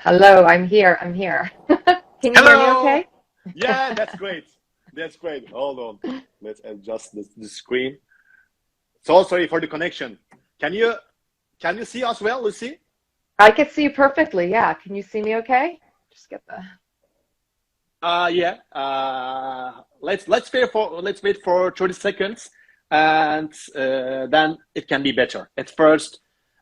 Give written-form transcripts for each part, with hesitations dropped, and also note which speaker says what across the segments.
Speaker 1: Hello, I'm here. I'm here. Can you hear me
Speaker 2: Hello.
Speaker 1: okay?
Speaker 2: Yeah, that's great. That's great. Hold on. Let's adjust the screen. So sorry for the connection. Can you can you see us well, Lucy?
Speaker 1: I can see you perfectly. Yeah. Can you see me okay? Just get the.
Speaker 2: Yeah. Let's wait for 30 seconds, and then it can be better. At first,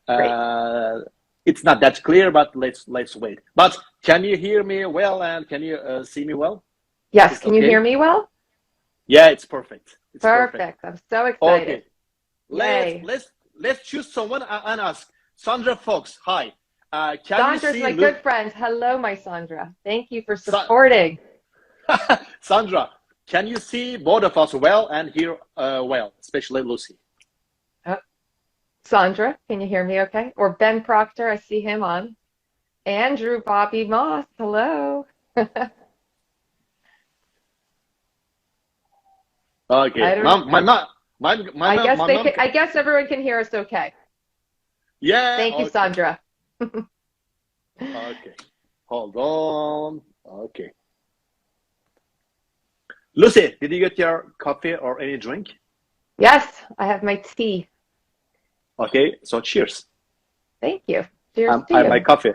Speaker 1: Great.
Speaker 2: uh, it's not that clear, but let's wait. But can you hear me well, and can you see me well?
Speaker 1: Yes.
Speaker 2: It's
Speaker 1: Can you hear
Speaker 2: okay.
Speaker 1: me well?
Speaker 2: Yeah, it's perfect. It's perfect.
Speaker 1: Perfect. I'm so excited.
Speaker 2: Okay. Let's
Speaker 1: Yay.
Speaker 2: let's let's choose someone and ask. Sandra Fox, hi. Can you
Speaker 1: Sandra's
Speaker 2: see
Speaker 1: my good friend. Hello, my Sandra. Thank you for
Speaker 2: Sa
Speaker 1: supporting.
Speaker 2: Sandra? Can you see both of us well and hear well, especially Lucy?
Speaker 1: Oh, Sandra, can you hear me okay? Or Ben Proctor, I see him on. Andrew Bobby Moss. Hello. I
Speaker 2: Okay.
Speaker 1: don't know.
Speaker 2: My mom.
Speaker 1: I guess everyone can hear us okay.
Speaker 2: Yeah.
Speaker 1: Thank you,
Speaker 2: Okay.
Speaker 1: Sandra.
Speaker 2: Okay. Hold on. Okay. Lucy, did you get your coffee or any drink?
Speaker 1: Yes, I have my tea.
Speaker 2: Okay. So cheers.
Speaker 1: Thank you. Cheers to
Speaker 2: I my
Speaker 1: you.
Speaker 2: coffee.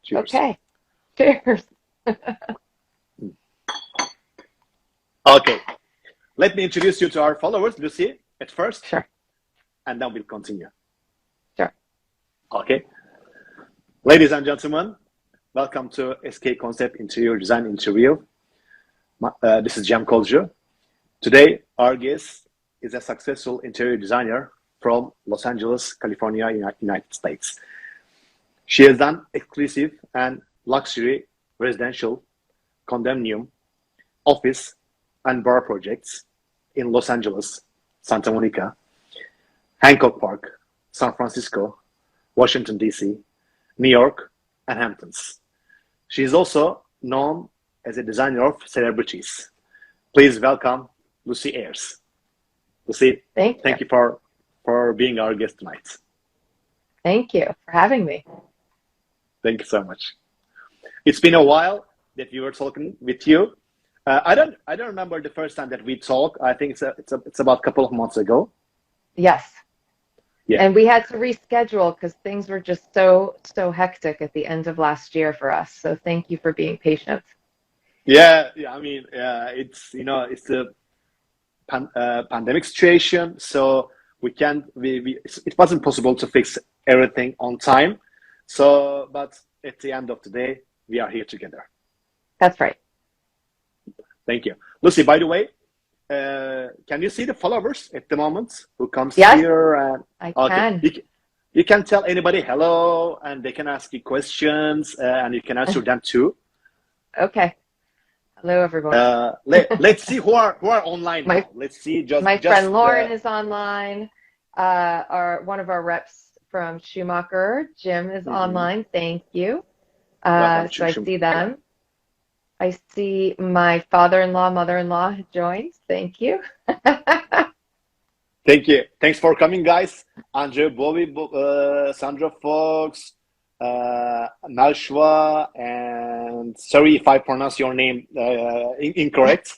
Speaker 2: Cheers.
Speaker 1: Okay. Cheers.
Speaker 2: Okay. Let me introduce you to our followers, Lucy, at first,
Speaker 1: Sure.
Speaker 2: and then we'll continue.
Speaker 1: Sure.
Speaker 2: Okay. Ladies and gentlemen, welcome to SK Concept Interior Design Interview. This is Cem Kolcu. Today, our guest is a successful interior designer from Los Angeles, California, United States. She has done exclusive and luxury residential, condominium, office, and bar projects in Los Angeles, Santa Monica, Hancock Park, San Francisco, Washington, D.C., New York, and Hamptons. She is also known as a designer of celebrities. Please welcome Lucie Ayres. Lucie,
Speaker 1: Thank you.
Speaker 2: thank you for being our guest tonight.
Speaker 1: Thank you for having me.
Speaker 2: Thank you so much. It's been a while that we were talking with you. I don't remember the first time that we talked. I think it's about a couple of months ago.
Speaker 1: Yes.
Speaker 2: Yeah.
Speaker 1: And we had to reschedule because things were just so hectic at the end of last year for us. So thank you for being patient.
Speaker 2: Yeah, yeah. I mean, it's it's the pandemic situation, so we can't. It wasn't possible to fix everything on time. So, but at the end of the day, we are here together.
Speaker 1: That's right.
Speaker 2: Thank you, Lucy. By the way, can you see the followers at the moment who comes
Speaker 1: Yes,
Speaker 2: here?
Speaker 1: I
Speaker 2: Okay,
Speaker 1: can.
Speaker 2: you can tell anybody hello, and they can ask you questions, and you can answer them too.
Speaker 1: Okay. Hello, everyone.
Speaker 2: Let's see who are online
Speaker 1: My
Speaker 2: now. Let's see
Speaker 1: my
Speaker 2: just
Speaker 1: friend Lauren is online. Our one of our reps from Schumacher, Jim, is
Speaker 2: mhm.
Speaker 1: online. Thank you.
Speaker 2: Welcome,
Speaker 1: So I
Speaker 2: Shum.
Speaker 1: see them. I see my father-in-law, mother-in-law have joined. Thank you.
Speaker 2: Thank you. Thanks for coming, guys. Andre, Bobby, Sandra Fox, Nashwa, and sorry if I pronounce your name incorrect.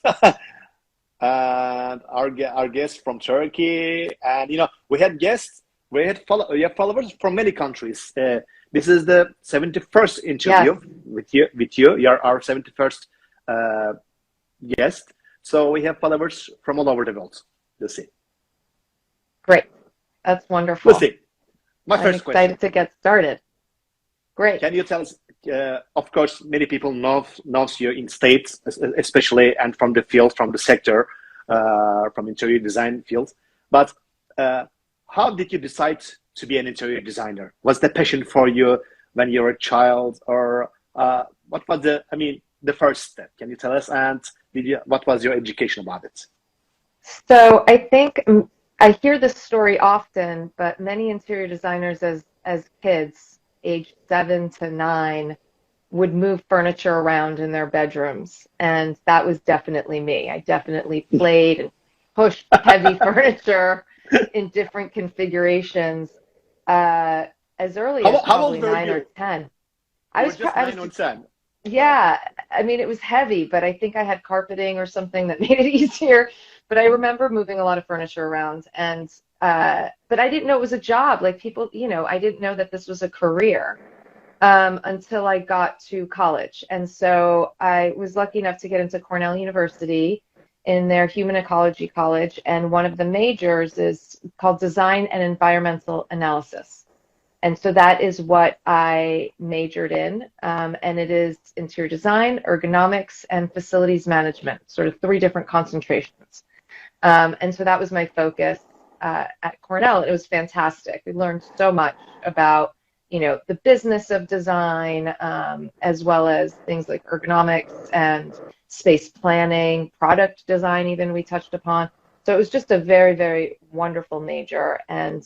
Speaker 2: And our guests from Turkey, and we had guests, we have followers from many countries. This is the 71st
Speaker 1: Yes,
Speaker 2: interview with you. You're our 71st uh, guest, so we have followers from all over the world. Let's see.
Speaker 1: great. That's wonderful.
Speaker 2: Lucy, my
Speaker 1: I'm
Speaker 2: first question.
Speaker 1: excited to get started. Great.
Speaker 2: Can you tell us? Of course, many people knows you in states, especially, and from the field, from the sector, from interior design field. But uh, how did you decide to be an interior designer? Was the passion for you when you were a child, or what was the first step? Can you tell us? And what was your education about it?
Speaker 1: So I think I hear this story often, but many interior designers as kids, age 7 to 9, would move furniture around in their bedrooms, and that was definitely me. I definitely played and pushed heavy furniture in different configurations uh, as early as
Speaker 2: How old
Speaker 1: probably
Speaker 2: were
Speaker 1: 9 or
Speaker 2: you?
Speaker 1: 10. I
Speaker 2: You were
Speaker 1: was,
Speaker 2: just
Speaker 1: I was,
Speaker 2: 9 or 10. Wow.
Speaker 1: yeah, I mean, it was heavy, but I think I had carpeting or something that made it easier. But I remember moving a lot of furniture around, and but I didn't know it was a job. Like people, I didn't know that this was a career until I got to college. And so I was lucky enough to get into Cornell University in their human ecology college, and one of the majors is called Design and Environmental Analysis. And so that is what I majored in, and it is interior design, ergonomics, and facilities management, sort of three different concentrations. And so that was my focus at Cornell. It was fantastic. We learned so much about, the business of design, as well as things like ergonomics and space planning, product design, even we touched upon. So it was just a very, very wonderful major, and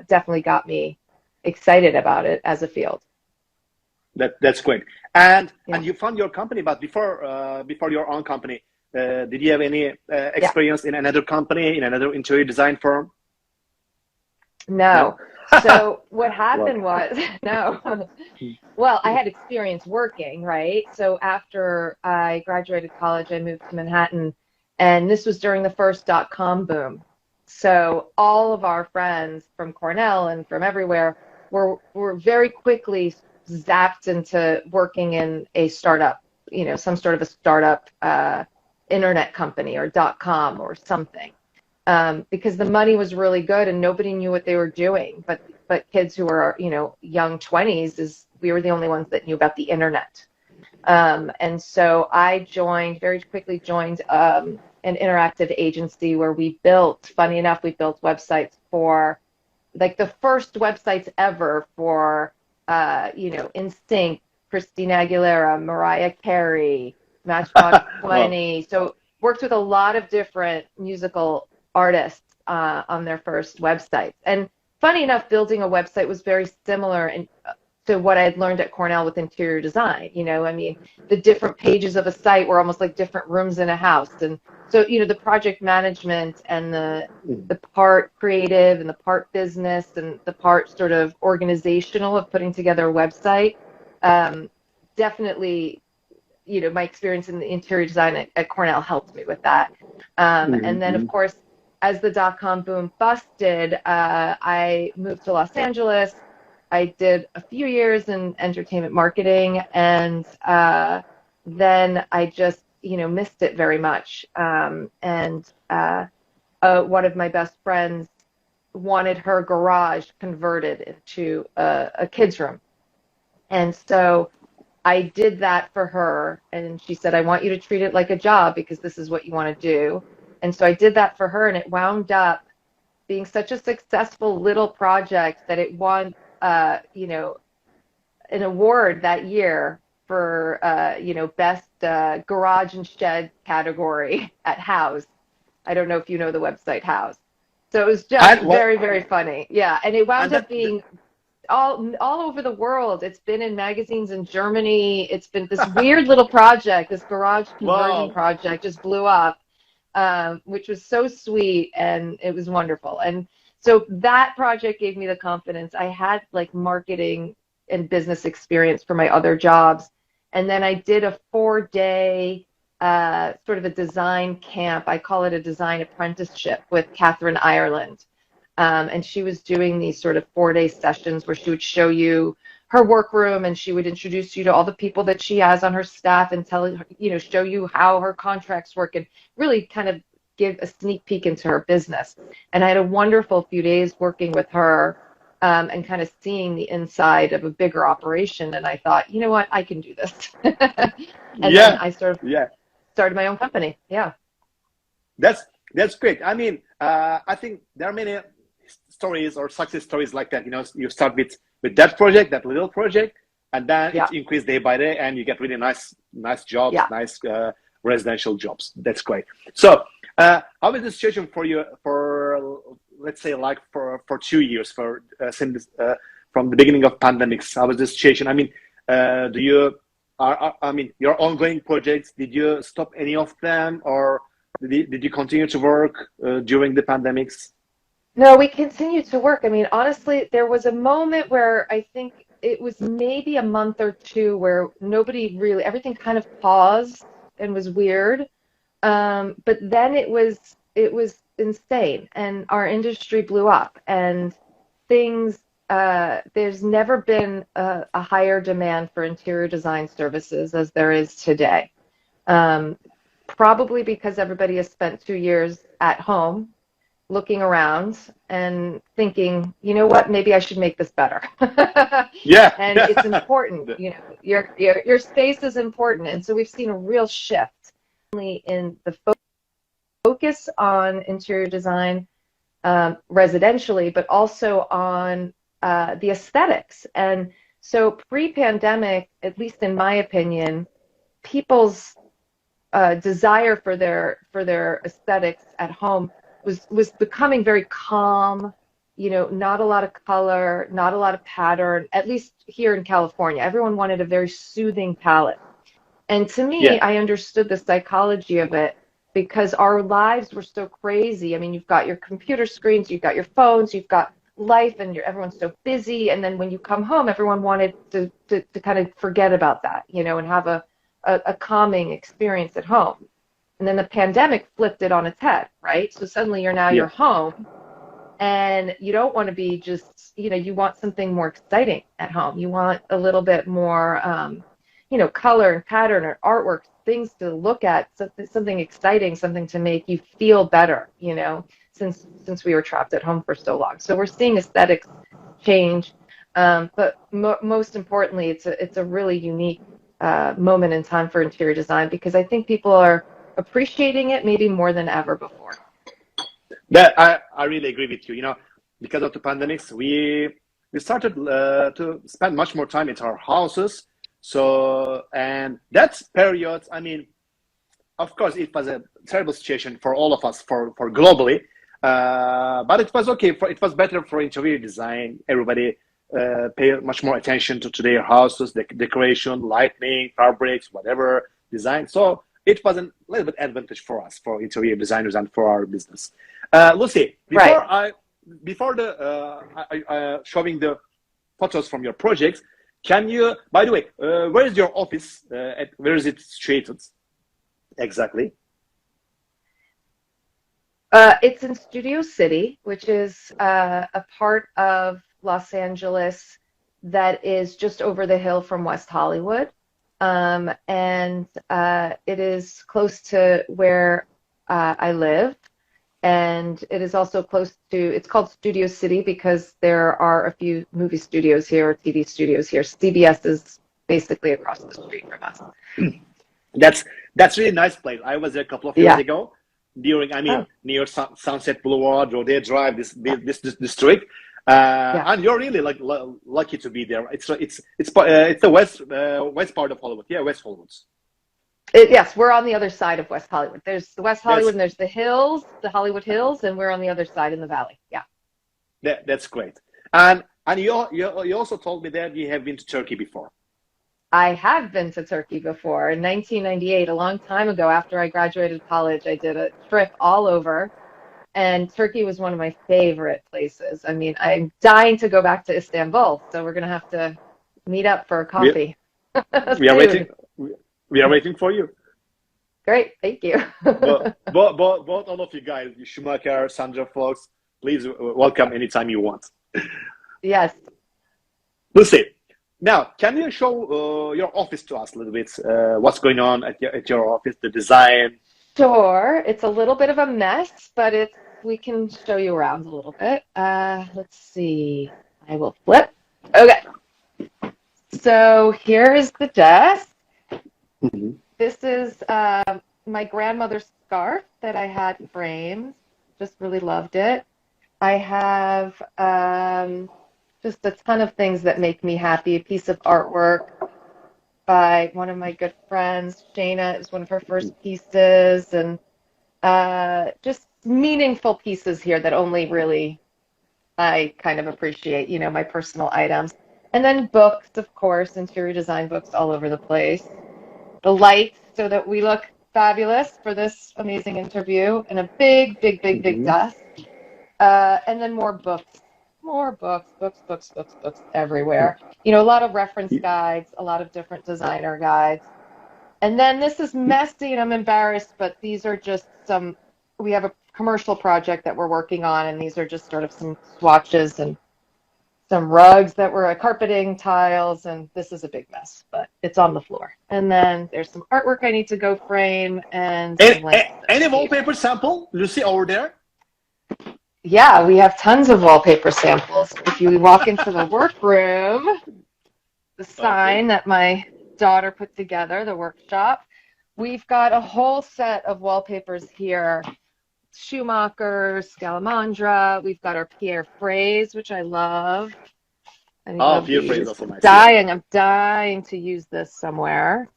Speaker 1: definitely got me excited about it as a field.
Speaker 2: That's great. And
Speaker 1: Yeah.
Speaker 2: you found your company, but before your own company, did you have any
Speaker 1: Yeah.
Speaker 2: experience in another company, in another interior design firm? No?
Speaker 1: No. So what
Speaker 2: Well,
Speaker 1: happened was, no. Well, I had experience working, right? So after I graduated college, I moved to Manhattan, and this was during the first dot-com boom. So all of our friends from Cornell and from everywhere were very quickly zapped into working in a startup, some sort of a startup internet company or dot-com or something. Because the money was really good and nobody knew what they were doing. But kids who were, young 20s, is we were the only ones that knew about the internet. And so I very quickly joined an interactive agency where funny enough, we built websites for, like, the first websites ever for, NSYNC, Christina Aguilera, Mariah Carey, Matchbox
Speaker 2: well,
Speaker 1: 20. So worked with a lot of different musical artists on their first websites. And funny enough, building a website was very similar to what I had learned at Cornell with interior design. I mean, the different pages of a site were almost like different rooms in a house. And so, the project management and the part creative and the part business and the part sort of organizational of putting together a website, definitely, my experience in the interior design at Cornell helped me with that. And then, of
Speaker 2: mhm.
Speaker 1: course, as the dot-com boom busted, I moved to Los Angeles. I did a few years in entertainment marketing, and then I just, missed it very much. And one of my best friends wanted her garage converted into a kid's room. And so I did that for her, and she said, I want you to treat it like a job because this is what you want to do. And so I did that for her, and it wound up being such a successful little project that it won, an award that year for, best garage and shed category at House. I don't know if you know the website House. So it was just
Speaker 2: And well,
Speaker 1: very, very funny. Yeah, and it wound
Speaker 2: and
Speaker 1: up
Speaker 2: that,
Speaker 1: being all over the world. It's been in magazines in Germany. It's been this weird little project, this garage conversion
Speaker 2: wow,
Speaker 1: project, just blew up, which was so sweet, and it was wonderful. And so that project gave me the confidence. I had like marketing and business experience for my other jobs, and then I did a 4-day sort of a design camp. I call it a design apprenticeship with Catherine Ireland. And she was doing these sort of 4-day sessions where she would show you her workroom, and she would introduce you to all the people that she has on her staff and show you how her contracts work and really kind of give a sneak peek into her business. And I had a wonderful few days working with her, and kind of seeing the inside of a bigger operation. And I thought, you know what, I can do this. And then
Speaker 2: yeah,
Speaker 1: I sort of
Speaker 2: yeah.
Speaker 1: started my own company. Yeah.
Speaker 2: That's that's great. I mean, I think there are many stories or success stories like that. You start with that project, that little project, and then
Speaker 1: Yeah.
Speaker 2: it increases day by day, and you get really nice jobs,
Speaker 1: Yeah.
Speaker 2: nice residential jobs. That's great. So, how is the situation for you for, let's say, like for 2 years for since from the beginning of pandemics? How was the situation? I mean, do you I mean, your ongoing projects? Did you stop any of them, or did you continue to work during the pandemics?
Speaker 1: No, we continue to work. I mean, honestly, there was a moment where I think it was maybe a month or two where nobody really, everything kind of paused and was weird. But then it was insane, and our industry blew up, and things. There's never been a higher demand for interior design services as there is today. Um, Probably because everybody has spent 2 years at home looking around and thinking, you know what, maybe I should make this better.
Speaker 2: Yeah,
Speaker 1: And it's
Speaker 2: yeah.
Speaker 1: important, your space is important. And so we've seen a real shift in the focus on interior design residentially, but also on the aesthetics. And so pre-pandemic, at least in my opinion, people's desire for their aesthetics at home was becoming very calm, not a lot of color, not a lot of pattern, at least here in California. Everyone wanted a very soothing palette. And to me,
Speaker 2: Yeah,
Speaker 1: I understood the psychology of it because our lives were so crazy. I mean, you've got your computer screens, you've got your phones, you've got life, and everyone's so busy. And then when you come home, everyone wanted to kind of forget about that, and have a calming experience at home. And then the pandemic flipped it on its head, right? So suddenly you're
Speaker 2: yeah.
Speaker 1: home, and you don't want to be just, you want something more exciting at home. You want a little bit more, color and pattern or artwork, things to look at, something exciting, something to make you feel better, since we were trapped at home for so long. So we're seeing aesthetics change, but most importantly, it's a really unique moment in time for interior design because I think people are appreciating it maybe more than ever before.
Speaker 2: That I really agree with you. Because of the pandemics, we started to spend much more time at our houses. So, and that period, I mean, of course, it was a terrible situation for all of us, for globally. But it was okay. It was better for interior design. Everybody pay much more attention to their houses, the decoration, lighting, fabrics, whatever design. So it was a little bit advantage for us, for interior designers, and for our business. Lucie,
Speaker 1: Right.
Speaker 2: before the showing the photos from your projects, can you? By the way, where is your office? Where is it situated exactly?
Speaker 1: It's in Studio City, which is a part of Los Angeles that is just over the hill from West Hollywood. And it is close to where I live. And it is also it's called Studio City because there are a few movie studios here or TV studios here. CBS is basically across the street from us.
Speaker 2: That's really nice place. I was there a couple of years
Speaker 1: Yeah.
Speaker 2: ago during, I mean,
Speaker 1: Oh,
Speaker 2: near Sunset Boulevard, Rodeo Drive, this district.
Speaker 1: yeah.
Speaker 2: And you're really like lucky to be there. It's the west part of Hollywood. Yeah, West Hollywood.
Speaker 1: Yes, we're on the other side of West Hollywood. There's the West Hollywood
Speaker 2: That's
Speaker 1: and there's the hills, the Hollywood Hills, and we're on the other side in the valley. Yeah.
Speaker 2: that's great. And you also told me that you have been to Turkey before.
Speaker 1: I have been to Turkey before. In 1998, a long time ago, after I graduated college, I did a trip all over, and Turkey was one of my favorite places. I mean, I'm dying to go back to Istanbul, so we're going to have to meet up for a
Speaker 2: We
Speaker 1: coffee
Speaker 2: we are waiting.
Speaker 1: soon.
Speaker 2: We are waiting for you.
Speaker 1: Great, thank you.
Speaker 2: Both all of you guys, Schumacher, Sandra Fox, please welcome anytime you want.
Speaker 1: Yes,
Speaker 2: Lucy, now can you show your office to us a little bit? What's going on at your office, the design?
Speaker 1: sure. It's a little bit of a mess, but we can show you around a little bit. Let's see. I will flip. Okay, so here is the desk.
Speaker 2: Mhm.
Speaker 1: This is my grandmother's scarf that I had framed. Just really loved it. I have just a ton of things that make me happy. A piece of artwork by one of my good friends. Shayna is one of her first pieces, and just meaningful pieces here that only really I kind of appreciate, my personal items. And then books, of course, interior design books all over the place. The lights so that we look fabulous for this amazing interview, and a big, big, big, big
Speaker 2: Mhm.
Speaker 1: desk. And then more books more books everywhere. You know, a lot of reference guides, a lot of different designer guides. And then this is messy and I'm embarrassed, but these are just some, we have a commercial project that we're working on, and these are just sort of some swatches and some rugs that were carpeting tiles, and this is a big mess, but it's on the floor. And then there's some artwork I need to go frame and some
Speaker 2: Any
Speaker 1: landscape.
Speaker 2: wallpaper sample, Lucy, over there?
Speaker 1: Yeah, we have tons of wallpaper samples. If you walk into the workroom, the sign that my daughter put together, the workshop, we've got a whole set of wallpapers here. Schumacher, Scalamandra. We've got our Pierre phrase, which I love. I love
Speaker 2: Pierre phrase
Speaker 1: these.
Speaker 2: also nice.
Speaker 1: I'm dying to use this somewhere.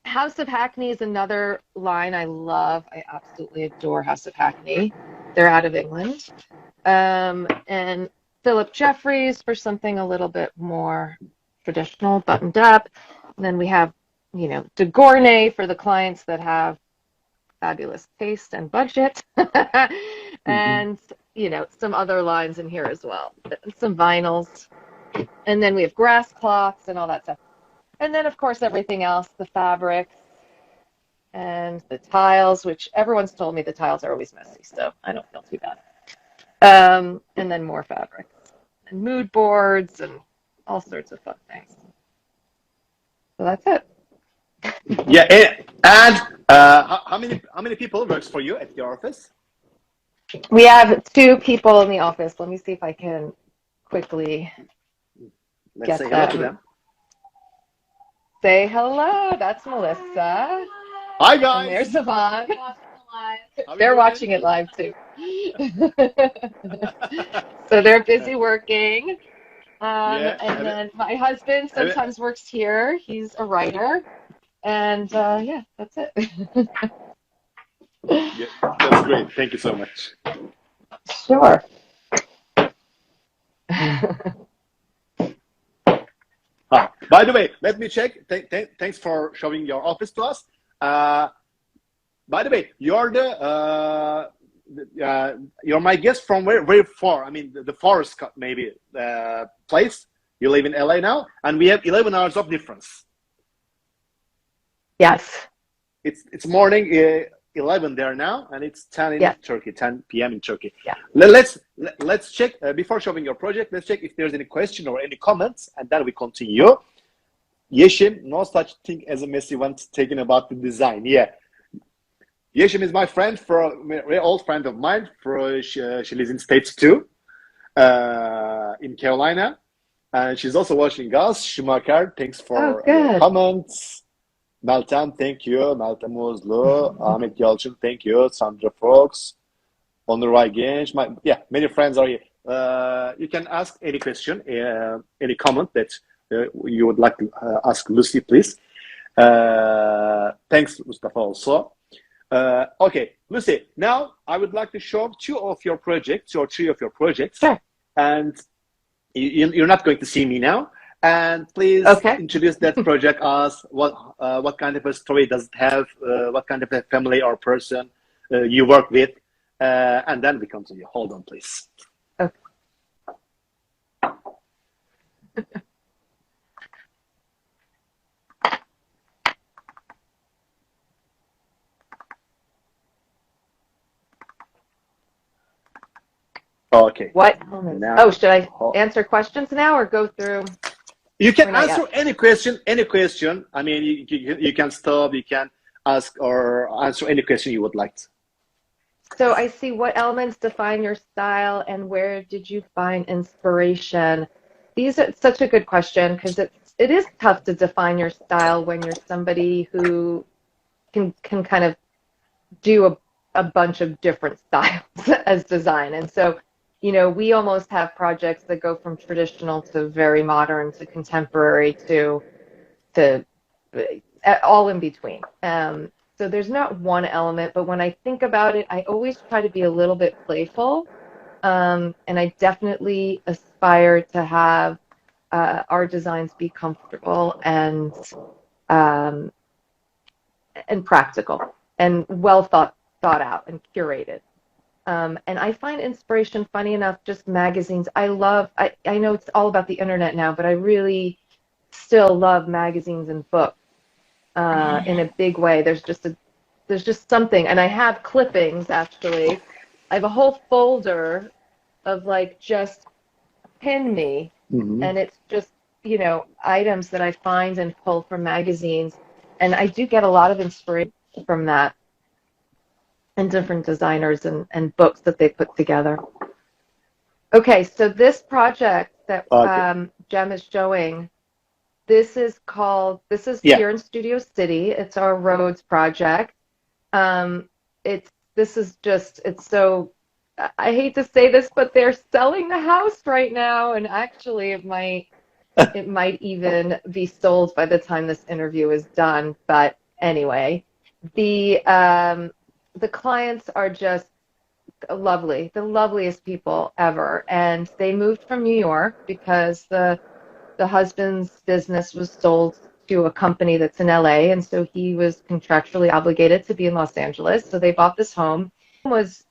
Speaker 1: House of Hackney is another line I love. I absolutely adore House of Hackney. They're out of England. And Philip Jeffries for something a little bit more traditional, buttoned up. And then we have, you know, de Gournay for the clients that have fabulous taste and budget. And, you know, some other lines in here as well. Some vinyls. And then we have grass cloths and all that stuff. And then, of course, everything else, the fabrics and the tiles, which everyone's told me the tiles are always messy, so I don't feel too bad. And then more fabrics and mood boards and all sorts of fun things. So that's it.
Speaker 2: Yeah, and how many people works for you at your office?
Speaker 1: We have 2 people in the office. Let me see if I can quickly
Speaker 2: Let's say hello to them.
Speaker 1: Say hello. That's Melissa.
Speaker 2: Hi, guys.
Speaker 1: And there's Yvonne.
Speaker 2: How
Speaker 1: They're watching it live too. So they're busy working. And then my husband sometimes works here. He's a writer. And yeah, that's it.
Speaker 2: Yeah, that's great. Thank you so much.
Speaker 1: Sure.
Speaker 2: By the way, let me check. Thanks for showing your office to us. By the way, you're you're my guest from very far. I mean, the forest maybe place. You live in LA now, and we have 11 hours of difference.
Speaker 1: Yes.
Speaker 2: It's morning 11 there now, and it's 10 in Turkey, 10 p.m. in Turkey.
Speaker 1: Yeah.
Speaker 2: Let's check before showing your project. Let's check if there's any question or any comments, and then we continue. Yeşim, no such thing as a messy one taken about the design. Yeah. Yeşim is my friend, a very old friend of mine. She lives in States too, in Carolina, and she's also watching us. Schumacher, thanks for your comments. Meltem, thank you. Meltem Ozlu, Ahmet Yalçın, thank you. Sandra Fox, Onur Aygenç. Many friends are here. You can ask any question, any comment that you would like to ask Lucy, please. Thanks, Mustafa, also. Okay, Lucy, now I would like to show 2 of your projects or 3 of your projects.
Speaker 1: Sure.
Speaker 2: And you're not going to see me now. And please introduce that project as what kind of a story does it have, what kind of a family or person you work with, and then we continue. Hold on, please.
Speaker 1: Okay.
Speaker 2: Okay.
Speaker 1: What? Now, should I answer questions now or go through?
Speaker 2: You can answer any question. I mean, you can stop, you can ask or answer any question you would like to.
Speaker 1: So I see, what elements define your style and where did you find inspiration? These are such a good question because it is tough to define your style when you're somebody who can kind of do a bunch of different styles as design. And so, you know, we almost have projects that go from traditional to very modern to contemporary to all in between. So there's not one element, but when I think about it, I always try to be a little bit playful. And I definitely aspire to have our designs be comfortable and practical and well thought out and curated. And I find inspiration, funny enough, just magazines. I know it's all about the internet now, but I really still love magazines and books in a big way. There's just something, and I have clippings actually. I have a whole folder of like just pin me,
Speaker 2: Hmm.
Speaker 1: and it's just, items that I find and pull from magazines, and I do get a lot of inspiration from that and different designers and books that they put together. Okay, so this project that
Speaker 2: Okay.
Speaker 1: Jem is showing, this is
Speaker 2: Yeah.
Speaker 1: here in Studio City. It's our Rhodes project. Um, this is just, it's so, I hate to say this, but they're selling the house right now, and actually it might even be sold by the time this interview is done. But anyway, the um, the clients are just lovely, the loveliest people ever, and they moved from New York because the husband's business was sold to a company that's in LA, and so he was contractually obligated to be in Los Angeles. So they bought this home. It was,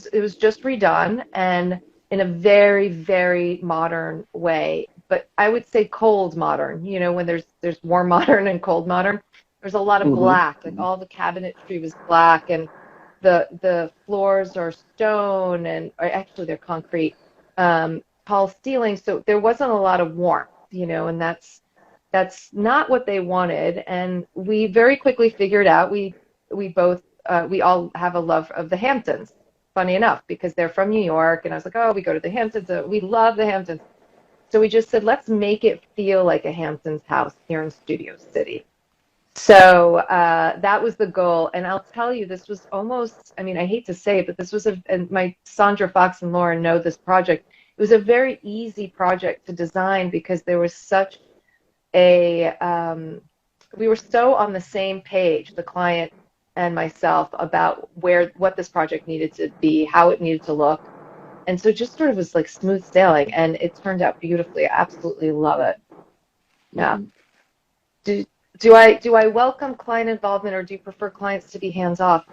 Speaker 1: it was just redone and in a very, very modern way. But I would say cold modern, when there's warm modern and cold modern. There's a lot of
Speaker 2: Hmm.
Speaker 1: black, like all the cabinetry was black, and the floors are stone, or actually they're concrete, tall ceilings, so there wasn't a lot of warmth, and that's not what they wanted. And we very quickly figured out we all have a love of the Hamptons, funny enough, because they're from New York, and I was like, oh, we go to the Hamptons, we love the Hamptons. So we just said, let's make it feel like a Hamptons house here in Studio City. So that was the goal. And I'll tell you, this was almost, I mean, I hate to say it, but this was and my Sandra Fox and Lauren know this project. It was a very easy project to design because there was such we were so on the same page, the client and myself, about what this project needed to be, how it needed to look. And so it just sort of was like smooth sailing, and it turned out beautifully. I absolutely love it. Yeah.
Speaker 2: Hmm.
Speaker 1: Do do I welcome client involvement, or do you prefer clients to be hands off?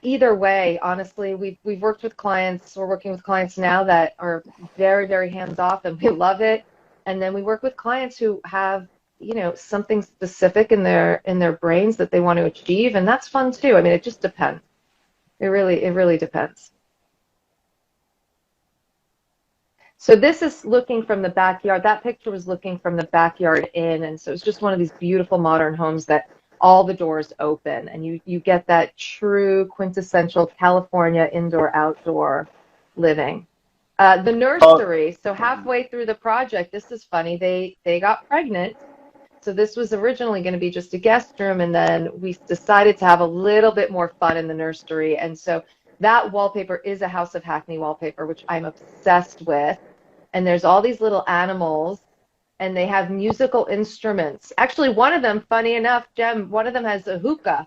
Speaker 1: Either way, honestly, we've worked with clients. We're working with clients now that are very, very hands off, and we love it. And then we work with clients who have, something specific in their brains that they want to achieve, and that's fun too. I mean, it just depends. It really depends. So this is looking from the backyard. That picture was looking from the backyard in, and so it's just one of these beautiful modern homes that all the doors open, and you get that true quintessential California indoor-outdoor living. The
Speaker 2: Oh.
Speaker 1: nursery. So halfway through the project, this is funny. They got pregnant. So this was originally going to be just a guest room, and then we decided to have a little bit more fun in the nursery. And so that wallpaper is a House of Hackney wallpaper, which I'm obsessed with. And there's all these little animals, and they have musical instruments. Actually, one of them, funny enough, Jem, one of them has a hookah.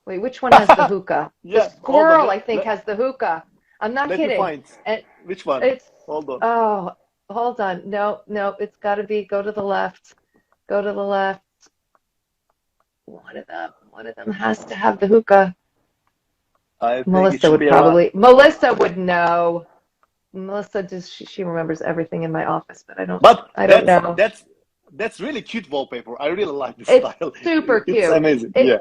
Speaker 1: Wait, which one has the hookah? The
Speaker 2: Yeah. Hold on.
Speaker 1: squirrel, I think, has the hookah. I'm not
Speaker 2: Let me
Speaker 1: kidding.
Speaker 2: find
Speaker 1: And
Speaker 2: which one.
Speaker 1: it's,
Speaker 2: Hold on.
Speaker 1: oh, hold on. No, no, it's got to be, go to the left. Go to the left. One of them has to have the hookah.
Speaker 2: I think it should be around.
Speaker 1: Melissa would know. Melissa just she remembers everything in my office, but
Speaker 2: But
Speaker 1: I don't know.
Speaker 2: that's really cute wallpaper. I really like this
Speaker 1: It's
Speaker 2: style.
Speaker 1: super
Speaker 2: It's
Speaker 1: cute.
Speaker 2: amazing. Yeah.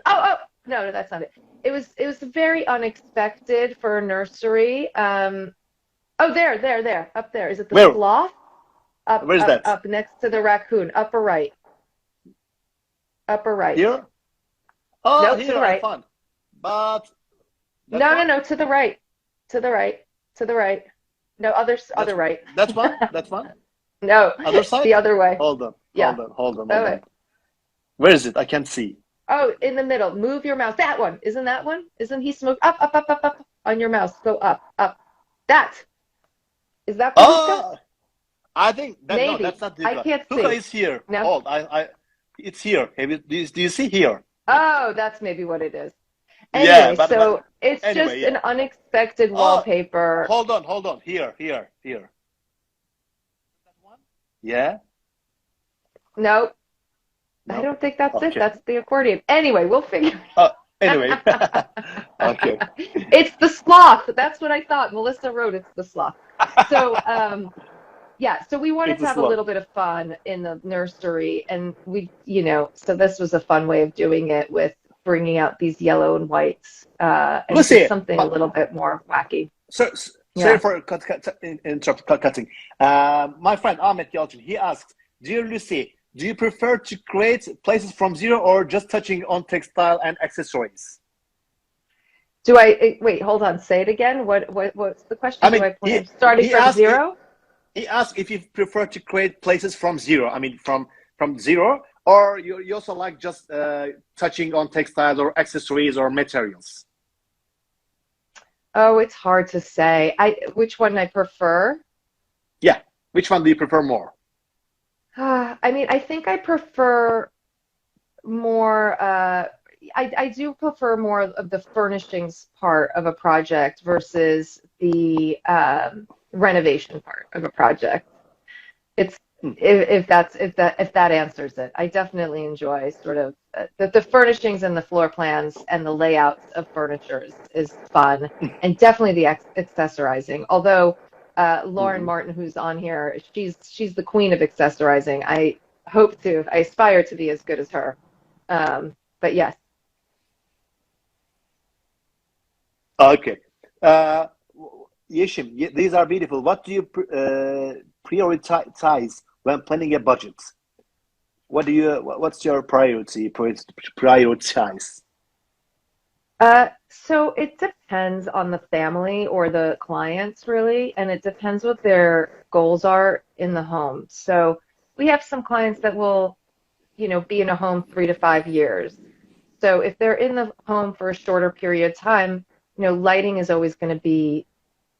Speaker 1: No, no, that's not it. It was very unexpected for a nursery. Oh, there, up there. Is it the
Speaker 2: Where?
Speaker 1: sloth?
Speaker 2: Where's that?
Speaker 1: Up next to the raccoon. Upper right.
Speaker 2: Here? Oh,
Speaker 1: Nope, to
Speaker 2: here
Speaker 1: the
Speaker 2: I
Speaker 1: right.
Speaker 2: found. But that
Speaker 1: No, no,
Speaker 2: one?
Speaker 1: no, to the right. To the right. To the right. No,
Speaker 2: That's
Speaker 1: other right.
Speaker 2: that's one? That's one?
Speaker 1: No,
Speaker 2: Other side?
Speaker 1: the other way.
Speaker 2: Hold on.
Speaker 1: Yeah.
Speaker 2: Hold on. Where is it? I can't see.
Speaker 1: Oh, in the middle. Move your mouse. That one. Isn't that one? Isn't he smoke? Up on your mouse. Go up. That. Is that the hookah?
Speaker 2: Oh, I think that no,
Speaker 1: Maybe.
Speaker 2: that's not the
Speaker 1: I
Speaker 2: hookah.
Speaker 1: can't
Speaker 2: Hookah
Speaker 1: see.
Speaker 2: is here.
Speaker 1: No.
Speaker 2: Hold, it's here. Do you see here?
Speaker 1: Oh, that's maybe what it is.
Speaker 2: Yeah,
Speaker 1: Anyway, so
Speaker 2: but
Speaker 1: it's
Speaker 2: anyway,
Speaker 1: just
Speaker 2: yeah.
Speaker 1: an unexpected
Speaker 2: Oh,
Speaker 1: wallpaper.
Speaker 2: hold on. Here. That one? Yeah.
Speaker 1: No, I
Speaker 2: No.
Speaker 1: don't think that's it.
Speaker 2: Okay.
Speaker 1: That's the accordion. Anyway, we'll figure it
Speaker 2: Uh,
Speaker 1: out.
Speaker 2: Anyway, okay.
Speaker 1: It's the sloth. That's what I thought. Melissa wrote it's the sloth. So, yeah, so we wanted
Speaker 2: It's
Speaker 1: to
Speaker 2: a
Speaker 1: have a
Speaker 2: slot.
Speaker 1: little bit of fun in the nursery, and so this was a fun way of doing it with bringing out these yellow and whites, and just
Speaker 2: Lucy,
Speaker 1: something a little bit more wacky.
Speaker 2: so, sorry
Speaker 1: Yeah.
Speaker 2: for cutting. My friend Ahmet Yalçın, he asks, Dear Lucy, do you prefer to create places from zero or just touching on textile and accessories?
Speaker 1: Wait, hold on, say it again. What's the question?
Speaker 2: I
Speaker 1: Do
Speaker 2: mean,
Speaker 1: I plan starting
Speaker 2: he
Speaker 1: from
Speaker 2: asked
Speaker 1: zero?
Speaker 2: he asked if you prefer to create places from zero. I mean, from zero, or you also like just touching on textiles or accessories or materials.
Speaker 1: Oh, it's hard to say. Which one I prefer?
Speaker 2: Yeah, which one do you prefer more?
Speaker 1: I mean, I think I prefer more. I do prefer more of the furnishings part of a project versus the renovation part of a project. It's
Speaker 2: Hmm.
Speaker 1: if that answers it. I definitely enjoy sort of the furnishings and the floor plans and the layouts of furniture is fun, and definitely the accessorizing. Although Lauren
Speaker 2: Mhm.
Speaker 1: Martin, who's on here, she's the queen of accessorizing. I aspire to be as good as her. But yes.
Speaker 2: Okay. Uh, Yeşim, these are beautiful. What do you prioritize when planning a budget? What's your priority? Prioritize.
Speaker 1: So it depends on the family or the clients, really, and it depends what their goals are in the home. So we have some clients that will, be in a home 3 to 5 years. So if they're in the home for a shorter period of time, lighting is always going to be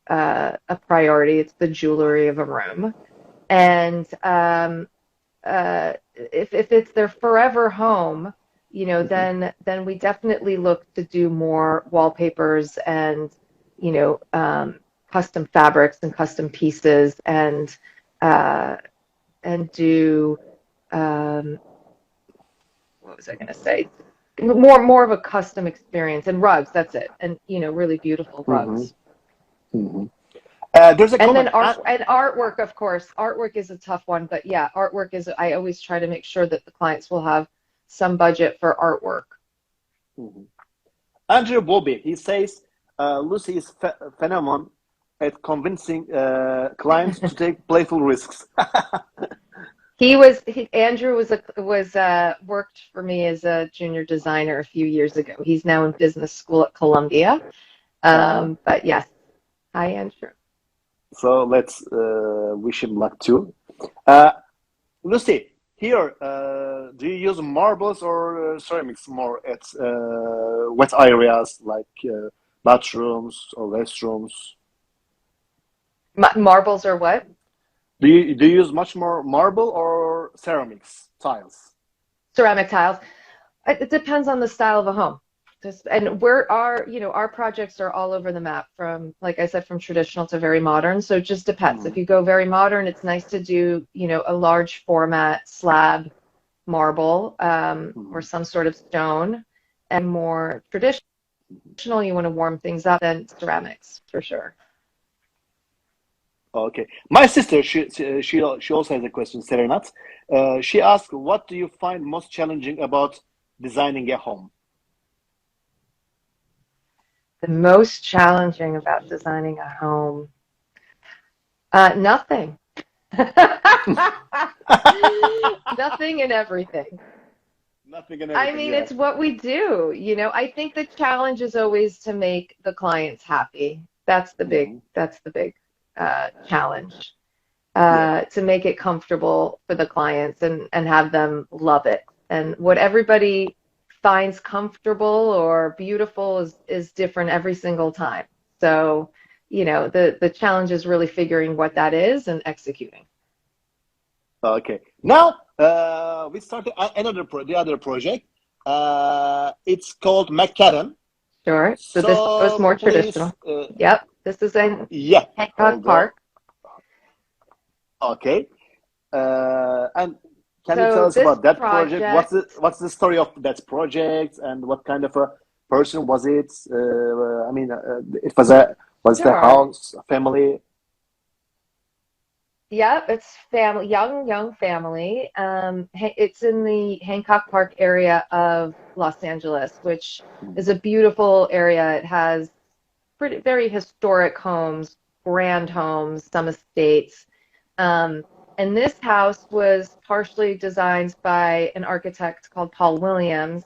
Speaker 1: a priority. It's the jewelry of a room. And if it's their forever home,
Speaker 2: Mhm.
Speaker 1: then we definitely look to do more wallpapers and custom fabrics and custom pieces uh, and do what was I going to say? More of a custom experience and rugs. That's it, and really beautiful
Speaker 2: Mhm.
Speaker 1: rugs.
Speaker 2: Mhm. There's a
Speaker 1: And then
Speaker 2: comment.
Speaker 1: artwork, of course. Artwork is a tough one, but yeah, artwork is. I always try to make sure that the clients will have some budget for artwork.
Speaker 2: Mhm. Andrew Bobby, he says, Lucy is phenomenon at convincing clients to take playful risks.
Speaker 1: Andrew worked for me as a junior designer a few years ago. He's now in business school at Columbia.
Speaker 2: Uh-huh.
Speaker 1: But yes, hi Andrew.
Speaker 2: So let's wish him luck too. Uh, Lucy, here, do you use marbles or ceramics more at wet areas like bathrooms or restrooms?
Speaker 1: Marbles or what?
Speaker 2: Do you use much more marble or ceramics tiles?
Speaker 1: Ceramic tiles. It depends on the style of a home. And our projects are all over the map from, like I said, from traditional to very modern. So it just depends. If
Speaker 2: Mhm.
Speaker 1: you go very modern, it's nice to do, a large format slab marble, or
Speaker 2: Mhm.
Speaker 1: some sort of stone. And more traditional, you want to warm things up, then ceramics for sure.
Speaker 2: Okay. My sister, she also has a question, Serenat. She asked, "What do you find most challenging about designing a home?"
Speaker 1: The most challenging about designing a home, nothing. Nothing and everything.
Speaker 2: Nothing and
Speaker 1: I
Speaker 2: everything.
Speaker 1: mean,
Speaker 2: Yeah.
Speaker 1: it's what we do. I think the challenge is always to make the clients happy.
Speaker 2: Hmm.
Speaker 1: That's the big challenge.
Speaker 2: Yeah.
Speaker 1: To make it comfortable for the clients and have them love it. And what everybody finds comfortable or beautiful is different every single time. So, the challenge is really figuring what that is and executing.
Speaker 2: Okay. Now we started the other project. It's called McCarran.
Speaker 1: Sure. So this goes
Speaker 2: So
Speaker 1: more
Speaker 2: please,
Speaker 1: traditional. Yep. This is in
Speaker 2: yeah,
Speaker 1: Hancock
Speaker 2: hold on.
Speaker 1: Park.
Speaker 2: Okay. And can you tell
Speaker 1: So
Speaker 2: us
Speaker 1: this
Speaker 2: about that project?
Speaker 1: project,
Speaker 2: What's the story of that project and what kind of a person was it? I mean, it was a the
Speaker 1: Sure.
Speaker 2: house, a family?
Speaker 1: Yep, it's family, young family. It's in the Hancock Park area of Los Angeles, which is a beautiful area. It has very historic homes, grand homes, some estates. Um, and this house was partially designed by an architect called Paul Williams,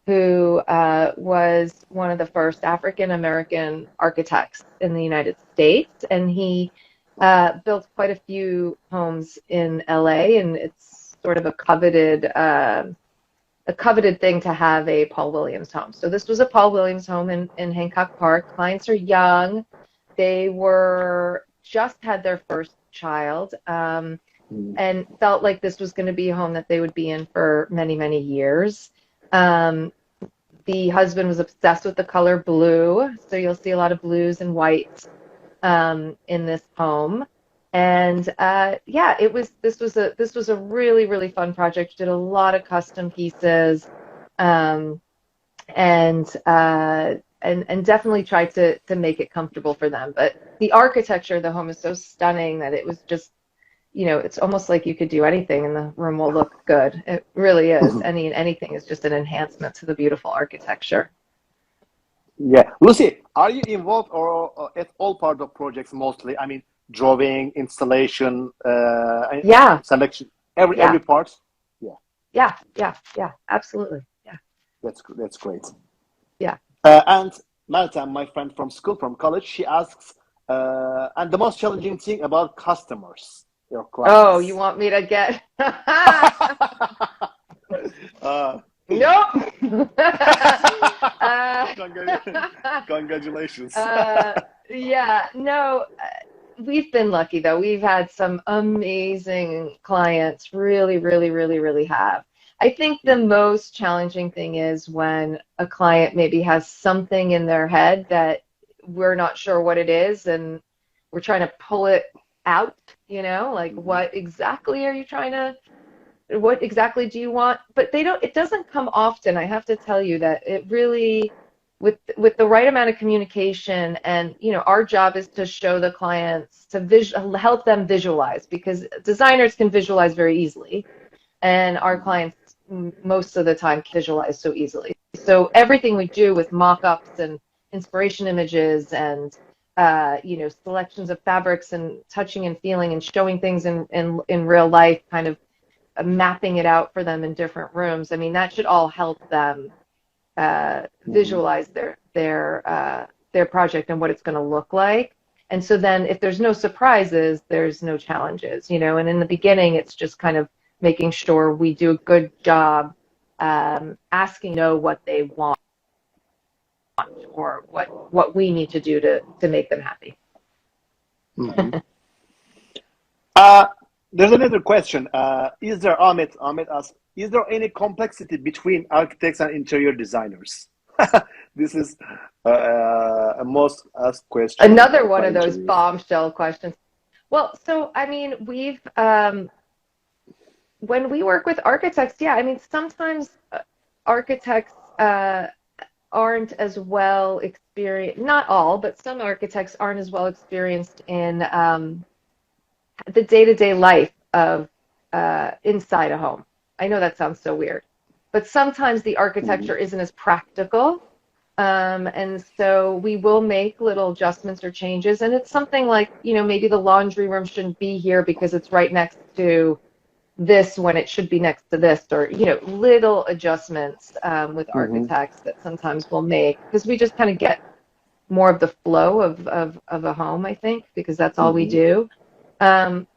Speaker 1: who was one of the first African American architects in the United States, and he built quite a few homes in LA, and it's sort of a coveted thing to have a Paul Williams home. So this was a Paul Williams home in Hancock Park. Clients are young. They were just had their first child, and felt like this was going to be a home that they would be in for many, many years. Um, the husband was obsessed with the color blue, so you'll see a lot of blues and whites in this home. And yeah, this was a really, really fun project. Did a lot of custom pieces, um, and definitely tried to make it comfortable for them. But the architecture of the home is so stunning that it was just, it's almost like you could do anything and the room will look good. It really is. Anything is just an enhancement to the beautiful architecture.
Speaker 2: Yeah, Lucy, are you involved or at all part of projects mostly? I mean, drawing, installation,
Speaker 1: Yeah,
Speaker 2: selection,
Speaker 1: yeah,
Speaker 2: every part. Yeah,
Speaker 1: yeah, absolutely. Yeah,
Speaker 2: that's great.
Speaker 1: yeah.
Speaker 2: And Meltem, my friend from school, from college, she asks, and the most challenging thing about customers, your
Speaker 1: Oh, you
Speaker 2: clients.
Speaker 1: want me to get?
Speaker 2: uh,
Speaker 1: Nope. uh,
Speaker 2: Congratulations.
Speaker 1: uh, yeah, no, we've been lucky though. We've had some amazing clients, really, really, really, really have. I think the most challenging thing is when a client maybe has something in their head that we're not sure what it is, and we're trying to pull it out, like what exactly are you trying to what exactly do you want? But it doesn't come often. I have to tell you that it really, with the right amount of communication, and our job is to show the clients, to help them visualize, because designers can visualize very easily, and our clients most of the time visualize so easily. So everything we do with mock-ups and inspiration images and selections of fabrics and touching and feeling and showing things in real life, kind of mapping it out for them in different rooms. I mean, that should all help them
Speaker 2: Mhm.
Speaker 1: visualize their project and what it's going to look like. And so then if there's no surprises, there's no challenges, and in the beginning, it's just kind of making sure we do a good job asking know what they want, or what we need to do to make them happy.
Speaker 2: Mhm. Uh, there's another question. Is there, Ahmet asks, is there any complexity between architects and interior designers? This is a most asked question
Speaker 1: Another
Speaker 2: of
Speaker 1: one
Speaker 2: my
Speaker 1: of those
Speaker 2: interviews.
Speaker 1: bombshell questions. Well, so I mean, we've when we work with architects, yeah, I mean, sometimes architects aren't as well experienced, not all, but some architects aren't as well experienced in the day-to-day life of inside a home. I know that sounds so weird, but sometimes the
Speaker 2: Mhm.
Speaker 1: architecture isn't as practical. And so we will make little adjustments or changes. And it's something like, maybe the laundry room shouldn't be here because it's right next to this when it should be next to this, or little adjustments with
Speaker 2: Mhm.
Speaker 1: architects that sometimes we'll make, because we just kind of get more of the flow of a home, I think, because that's all we
Speaker 2: Mhm.
Speaker 1: do.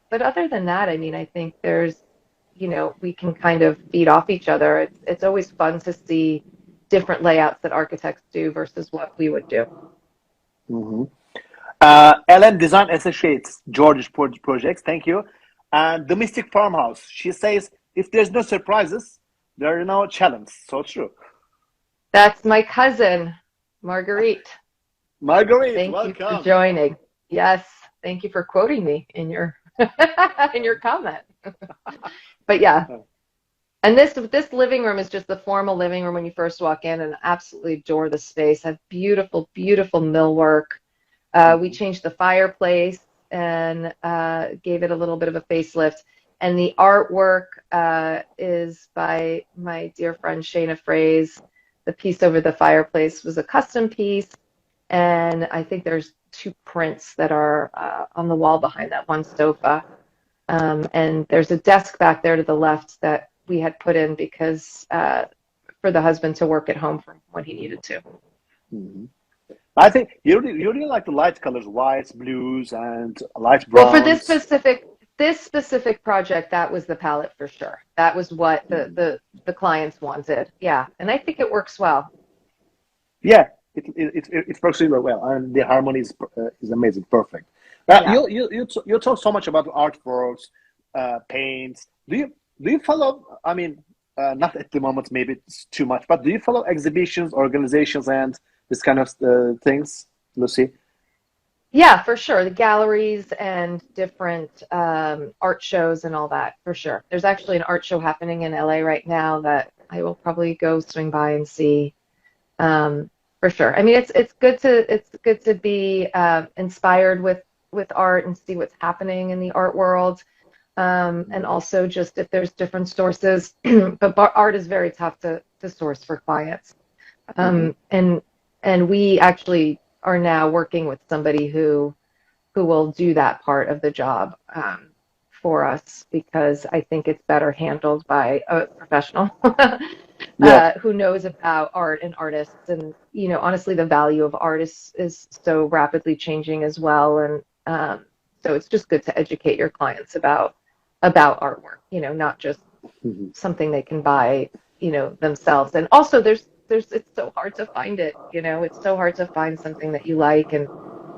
Speaker 1: But other than that, I mean, I think we can kind of feed off each other. It's always fun to see different layouts that architects do versus what we would do.
Speaker 2: Mhm. Ellen Design Associates, George Projects, thank you. And the Mystic Farmhouse, she says, if there's no surprises, there are no challenges. So true.
Speaker 1: That's my cousin, Marguerite.
Speaker 2: Marguerite,
Speaker 1: Thank you for
Speaker 2: welcome.
Speaker 1: joining. Yes, thank you for quoting me in your in your comment. But yeah, And this living room is just the formal living room when you first walk in, and absolutely adore the space. Have beautiful, beautiful millwork. We
Speaker 2: Mhm.
Speaker 1: changed the fireplace and gave it a little bit of a facelift. And the artwork is by my dear friend Shayna Fraze. The piece over the fireplace was a custom piece, and I think there's two prints that are on the wall behind that one sofa. And there's a desk back there to the left that we had put in because for the husband to work at home from when he needed to.
Speaker 2: Mhm. I think you really like the light colors, whites, blues, and light
Speaker 1: Well, for
Speaker 2: browns.
Speaker 1: this specific project, that was the palette for sure. That was what
Speaker 2: Mhm.
Speaker 1: the clients wanted. Yeah, and I think it works well.
Speaker 2: Yeah, it works really well, and the harmony is amazing, perfect.
Speaker 1: Yeah.
Speaker 2: You talk so much about artworks, paints. Do you follow? I mean, not at the moment, maybe it's too much, but do you follow exhibitions, organizations, and this kind of things, Lucy?
Speaker 1: Yeah, for sure. The galleries and different art shows and all that, for sure. There's actually an art show happening in LA right now that I will probably go swing by and see. For sure. I mean, it's good to be inspired with art and see what's happening in the art world. And also just if there's different sources, but art is very tough to source for clients.
Speaker 2: Mm-hmm.
Speaker 1: Um, and and we actually are now working with somebody who will do that part of the job for us because I think it's better handled by a professional
Speaker 2: Yeah.
Speaker 1: who knows about art and artists. And, you know, honestly, the value of art is so rapidly changing as well. And so it's just good to educate your clients about artwork, you know, not just
Speaker 2: Mhm.
Speaker 1: something they can buy, you know, themselves. And also there's it's so hard to find it, you know, it's so hard to find something that you like and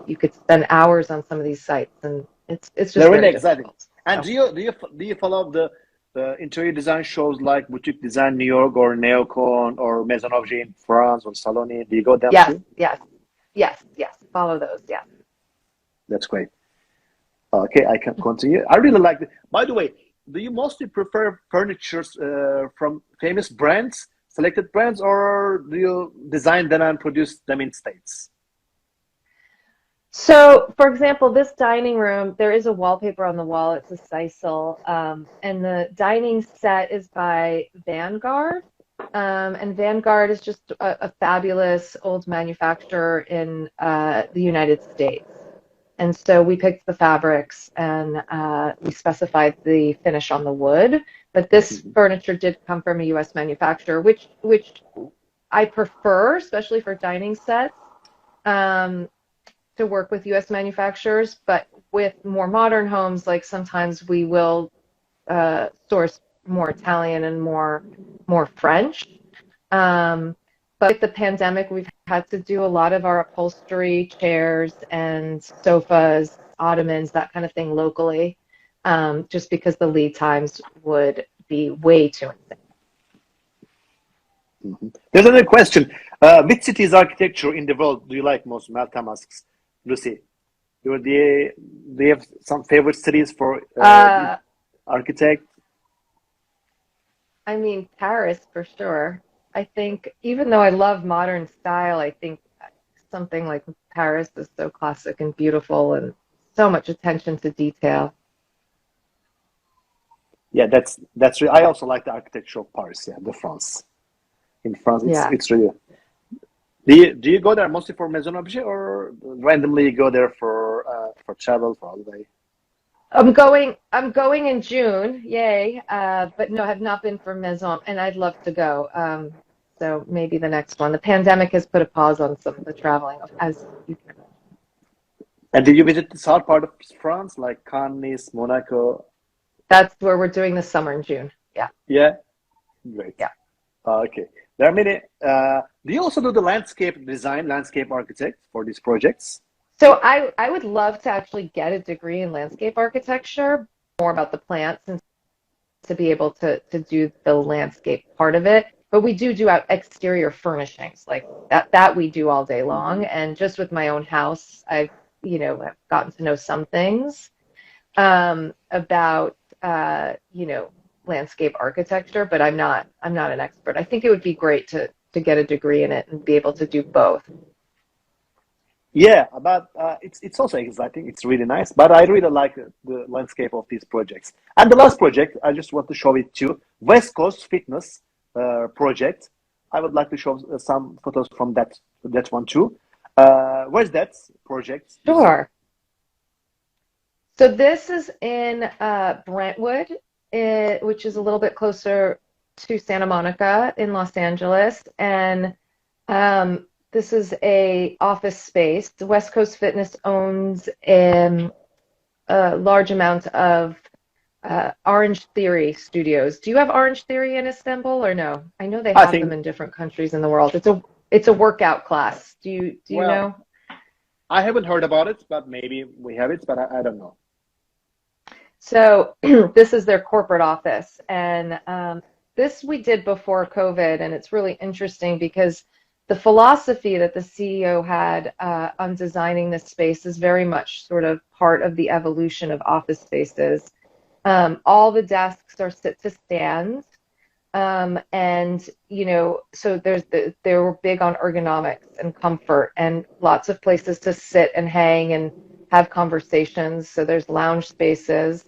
Speaker 1: you could spend hours on some of these sites and it's just
Speaker 2: They're really
Speaker 1: very
Speaker 2: exciting.
Speaker 1: difficult.
Speaker 2: And
Speaker 1: So
Speaker 2: do you follow the interior design shows like Boutique Design New York or Neocon or Maison Objet in France or Saloni? Do you go them
Speaker 1: yes,
Speaker 2: too?
Speaker 1: yes, yes. Follow those, yes.
Speaker 2: That's great. Okay, I can continue. I really like it. By the way, do you mostly prefer furnitures from famous brands, selected brands, or do you design them and produce them in States?
Speaker 1: So, for example, this dining room, there is a wallpaper on the wall. It's a sisal, and the dining set is by Vanguard. And Vanguard is just a fabulous old manufacturer in the United States. And so we picked the fabrics and we specified the finish on the wood. But this
Speaker 2: Mhm.
Speaker 1: furniture did come from a U.S. manufacturer, which I prefer, especially for dining sets. Um, to work with U.S. manufacturers, but with more modern homes, like sometimes we will source more Italian and more French. But with the pandemic, we've had to do a lot of our upholstery, chairs, and sofas, ottomans, that kind of thing locally, just because the lead times would be way too insane.
Speaker 2: Mhm. There's another question. Which city's architecture in the world do you like most? Malcolm asks. Lucy, do you have some favorite cities for
Speaker 1: Uh,
Speaker 2: architect?
Speaker 1: I mean, Paris for sure. I think even though I love modern style, I think something like Paris is so classic and beautiful and so much attention to detail.
Speaker 2: Yeah, that's really, I also like the architecture of Paris. Yeah, the France. In France,
Speaker 1: Yeah.
Speaker 2: it's really. Do you go there mostly for Maison Objet or randomly go there for travel for holiday?
Speaker 1: I'm going in June, yay. But no, I have not been for Maison and I'd love to go. So maybe the next one. The pandemic has put a pause on some of the traveling as you can imagine.
Speaker 2: And did you visit the south part of France, like Cannes, Nice, Monaco?
Speaker 1: That's where we're doing the summer in June. Yeah.
Speaker 2: Yeah, great.
Speaker 1: Yeah.
Speaker 2: Okay. There are many. Do you also do the landscape design, landscape architect for these projects?
Speaker 1: So I would love to actually get a degree in landscape architecture, more about the plants and to be able to do the landscape part of it. But we do out exterior furnishings like that we do all day long.
Speaker 2: Mhm.
Speaker 1: And just with my own house, I've have gotten to know some things about you know landscape architecture, but I'm not an expert. I think it would be great to get a degree in it and be able to do both.
Speaker 2: Yeah, but it's also exciting. It's really nice. But I really like the landscape of these projects. And the last project, I just want to show it to you, West Coast Fitness project. I would like to show some photos from that one too. Where's that project?
Speaker 1: Sure. So this is in Brentwood, which is a little bit closer to Santa Monica in Los Angeles, and this is a office space. The West Coast Fitness owns a large amount of Orange Theory studios. Do you have Orange Theory in Istanbul or no? I know they
Speaker 2: I
Speaker 1: have
Speaker 2: think,
Speaker 1: them in different countries in the world. It's a workout class. Do you
Speaker 2: well,
Speaker 1: know?
Speaker 2: I haven't heard about it, but maybe we have it, but I don't know.
Speaker 1: So this is their corporate office, and this we did before COVID, and it's really interesting because the philosophy that the CEO had on designing this space is very much sort of part of the evolution of office spaces. All the desks are sit to stand, and so they were big on ergonomics and comfort, and lots of places to sit and hang and have conversations. So there's lounge spaces.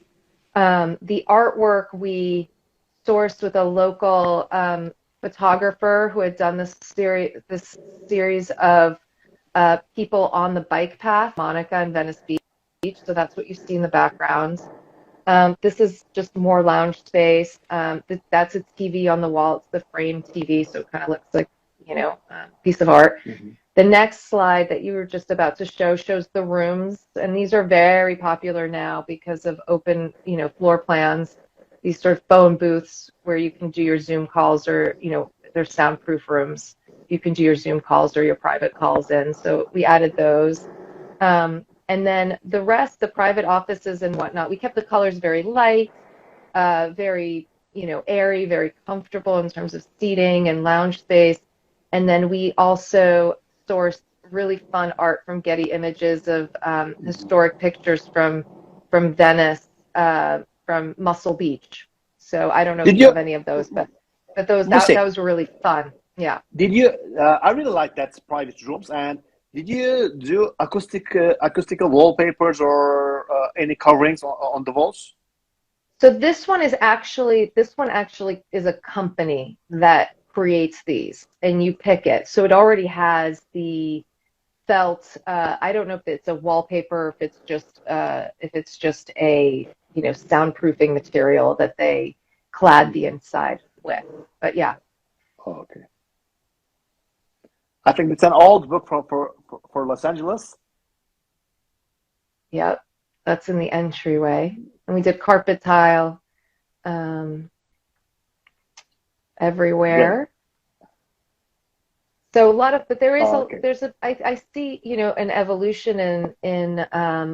Speaker 1: The artwork we sourced with a local photographer who had done this series of people on the bike path, Monica and Venice Beach. So that's what you see in the background. This is just more lounge space. That's a TV on the wall. It's the frame TV, so it kind of looks like a piece of art.
Speaker 2: Mm-hmm.
Speaker 1: The next slide that you were just about to show shows the rooms, and these are very popular now because of open, floor plans. These sort of phone booths where you can do your Zoom calls, or they're soundproof rooms. You can do your Zoom calls or your private calls in. So we added those, and then the rest, the private offices and whatnot, we kept the colors very light, very airy, very comfortable in terms of seating and lounge space. And then we also sourced really fun art from Getty Images of historic pictures from Venice, from Muscle Beach. So I don't know if you have any of those, but those that was really fun. Yeah.
Speaker 2: Did you? I really like that private rooms. And did you do acoustical wallpapers or any coverings on the walls?
Speaker 1: So this one actually is a company that creates these, and you pick it. So it already has the felt. I don't know if it's a wallpaper, if it's just a soundproofing material that they clad the inside with. But yeah.
Speaker 2: Oh, okay. I think it's an old book for Los Angeles.
Speaker 1: Yep, that's in the entryway, and we did carpet tile. Everywhere. Yeah. So a lot of, but there is I see, an evolution in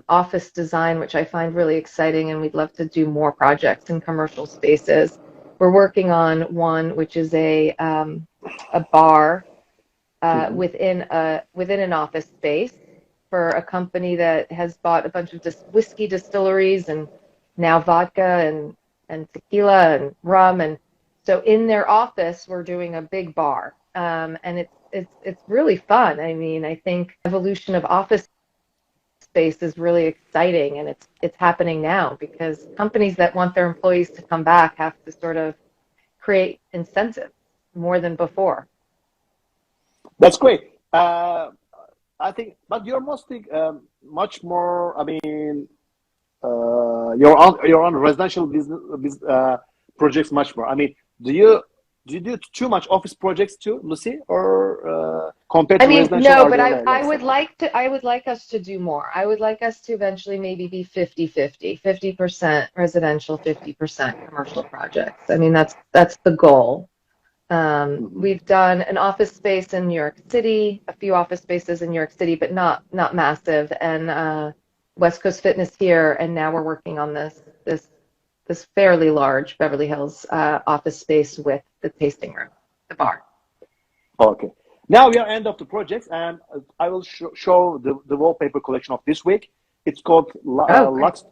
Speaker 1: office design, which I find really exciting, and we'd love to do more projects in commercial spaces. We're working on one which is a bar within an office space for a company that has bought a bunch of whiskey distilleries and now vodka and tequila and rum, and so in their office we're doing a big bar, and it's really fun. I mean, I think evolution of office space is really exciting, and it's happening now because companies that want their employees to come back have to sort of create incentives more than before.
Speaker 2: That's great. I think, but you're mostly much more. I mean, you're on residential business projects much more. I mean, do you do too much office projects too, Lucie, or compared to residential?
Speaker 1: No, but I would like us to do more. I would like us to eventually maybe be 50-50, 50% residential, 50% commercial projects. I mean, that's the goal. We've done an office space in New York City, a few office spaces in New York City, but not massive, and West Coast Fitness here, and now we're working on this fairly large Beverly Hills office space with the tasting room, the bar.
Speaker 2: Okay. Now we are end of the project, and I will show the wallpaper collection of this week. It's called Lux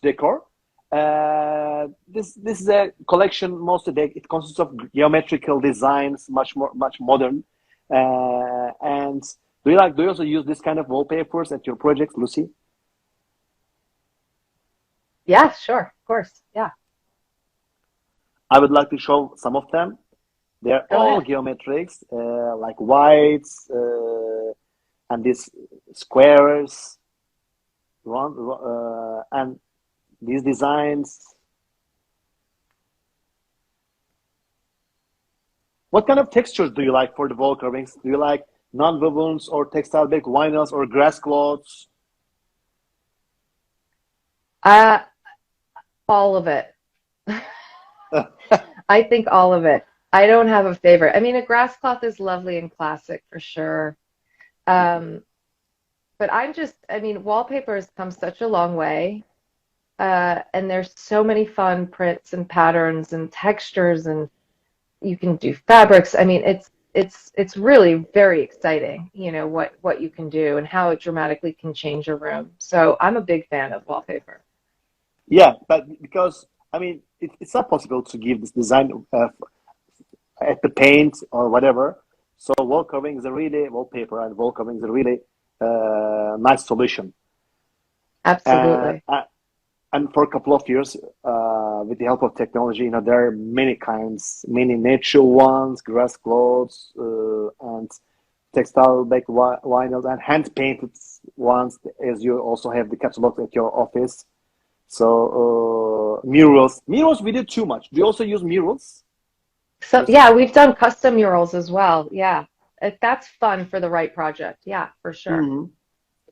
Speaker 2: Decor, This is a collection. Mostly it consists of geometrical designs, much modern. And do you also use this kind of wallpapers at your projects, Lucy?
Speaker 1: Yeah, sure, of course. Yeah,
Speaker 2: I would like to show some of them. They're
Speaker 1: go
Speaker 2: all
Speaker 1: ahead.
Speaker 2: geometrics, like whites and these squares, and these designs. What kind of textures do you like for the wall carvings? Do you like non-wovens or textile-based vinyls or grass cloths?
Speaker 1: Uh, all of it. I think all of it. I don't have a favorite. I mean, a grass cloth is lovely and classic for sure. Um, but I mean, wallpaper has come such a long way. And there's so many fun prints and patterns and textures, and you can do fabrics. I mean, it's really very exciting, what you can do and how it dramatically can change a room. So I'm a big fan of wallpaper.
Speaker 2: Yeah, but because I mean, it's not possible to give this design at the paint or whatever. So wallpaper and wall covering is a really nice solution. Uh,
Speaker 1: Absolutely.
Speaker 2: uh, and for a couple of years, with the help of technology, there are many kinds, many natural ones, grass clothes, and textile-based vinyls, and hand-painted ones, as you also have the catalog at your office. So murals we did too much. Do you also use murals,
Speaker 1: So
Speaker 2: Lucy?
Speaker 1: yeah, we've done custom murals as well. Yeah. That's fun for the right project. Yeah, for sure.
Speaker 2: Hmm.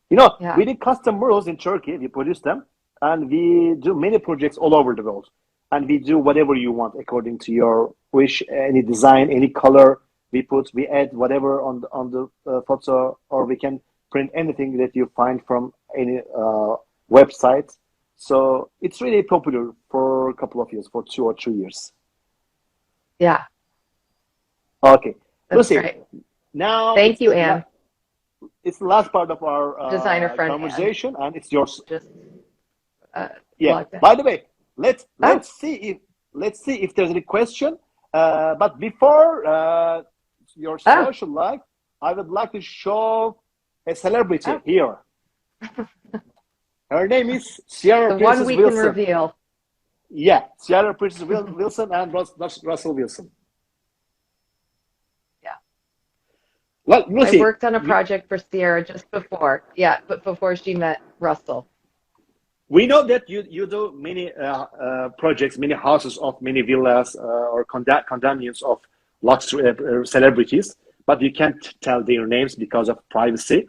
Speaker 1: Yeah.
Speaker 2: We did custom murals in Turkey. We produce them, and we do many projects all over the world. And we do whatever you want according to your wish. Any design, any color, we add whatever on the photo, or we can print anything that you find from any website. So it's really popular for a couple of years, for 2 or 3 years.
Speaker 1: Yeah.
Speaker 2: Okay,
Speaker 1: That's
Speaker 2: Lucy.
Speaker 1: great.
Speaker 2: Now
Speaker 1: Thank you, Anne.
Speaker 2: it's the last part of our
Speaker 1: Designer friend Anne.
Speaker 2: conversation, and it's yours.
Speaker 1: Just
Speaker 2: Yeah.
Speaker 1: logged in.
Speaker 2: By the way, let's
Speaker 1: Oh,
Speaker 2: let's see if let's see if there's any question. But before your
Speaker 1: oh,
Speaker 2: social life, I would like to show a celebrity
Speaker 1: oh.
Speaker 2: here. Her name is Sierra
Speaker 1: The one
Speaker 2: Princess
Speaker 1: we can
Speaker 2: Wilson.
Speaker 1: reveal.
Speaker 2: Yeah, Sierra Princess Wilson and Russell Wilson.
Speaker 1: Yeah.
Speaker 2: Well,
Speaker 1: I
Speaker 2: Lucy,
Speaker 1: worked on a project for Sierra just before. Yeah, but before she met Russell.
Speaker 2: we know that you do many projects, many houses of many villas or condominiums of luxury celebrities, but you can't tell their names because of privacy.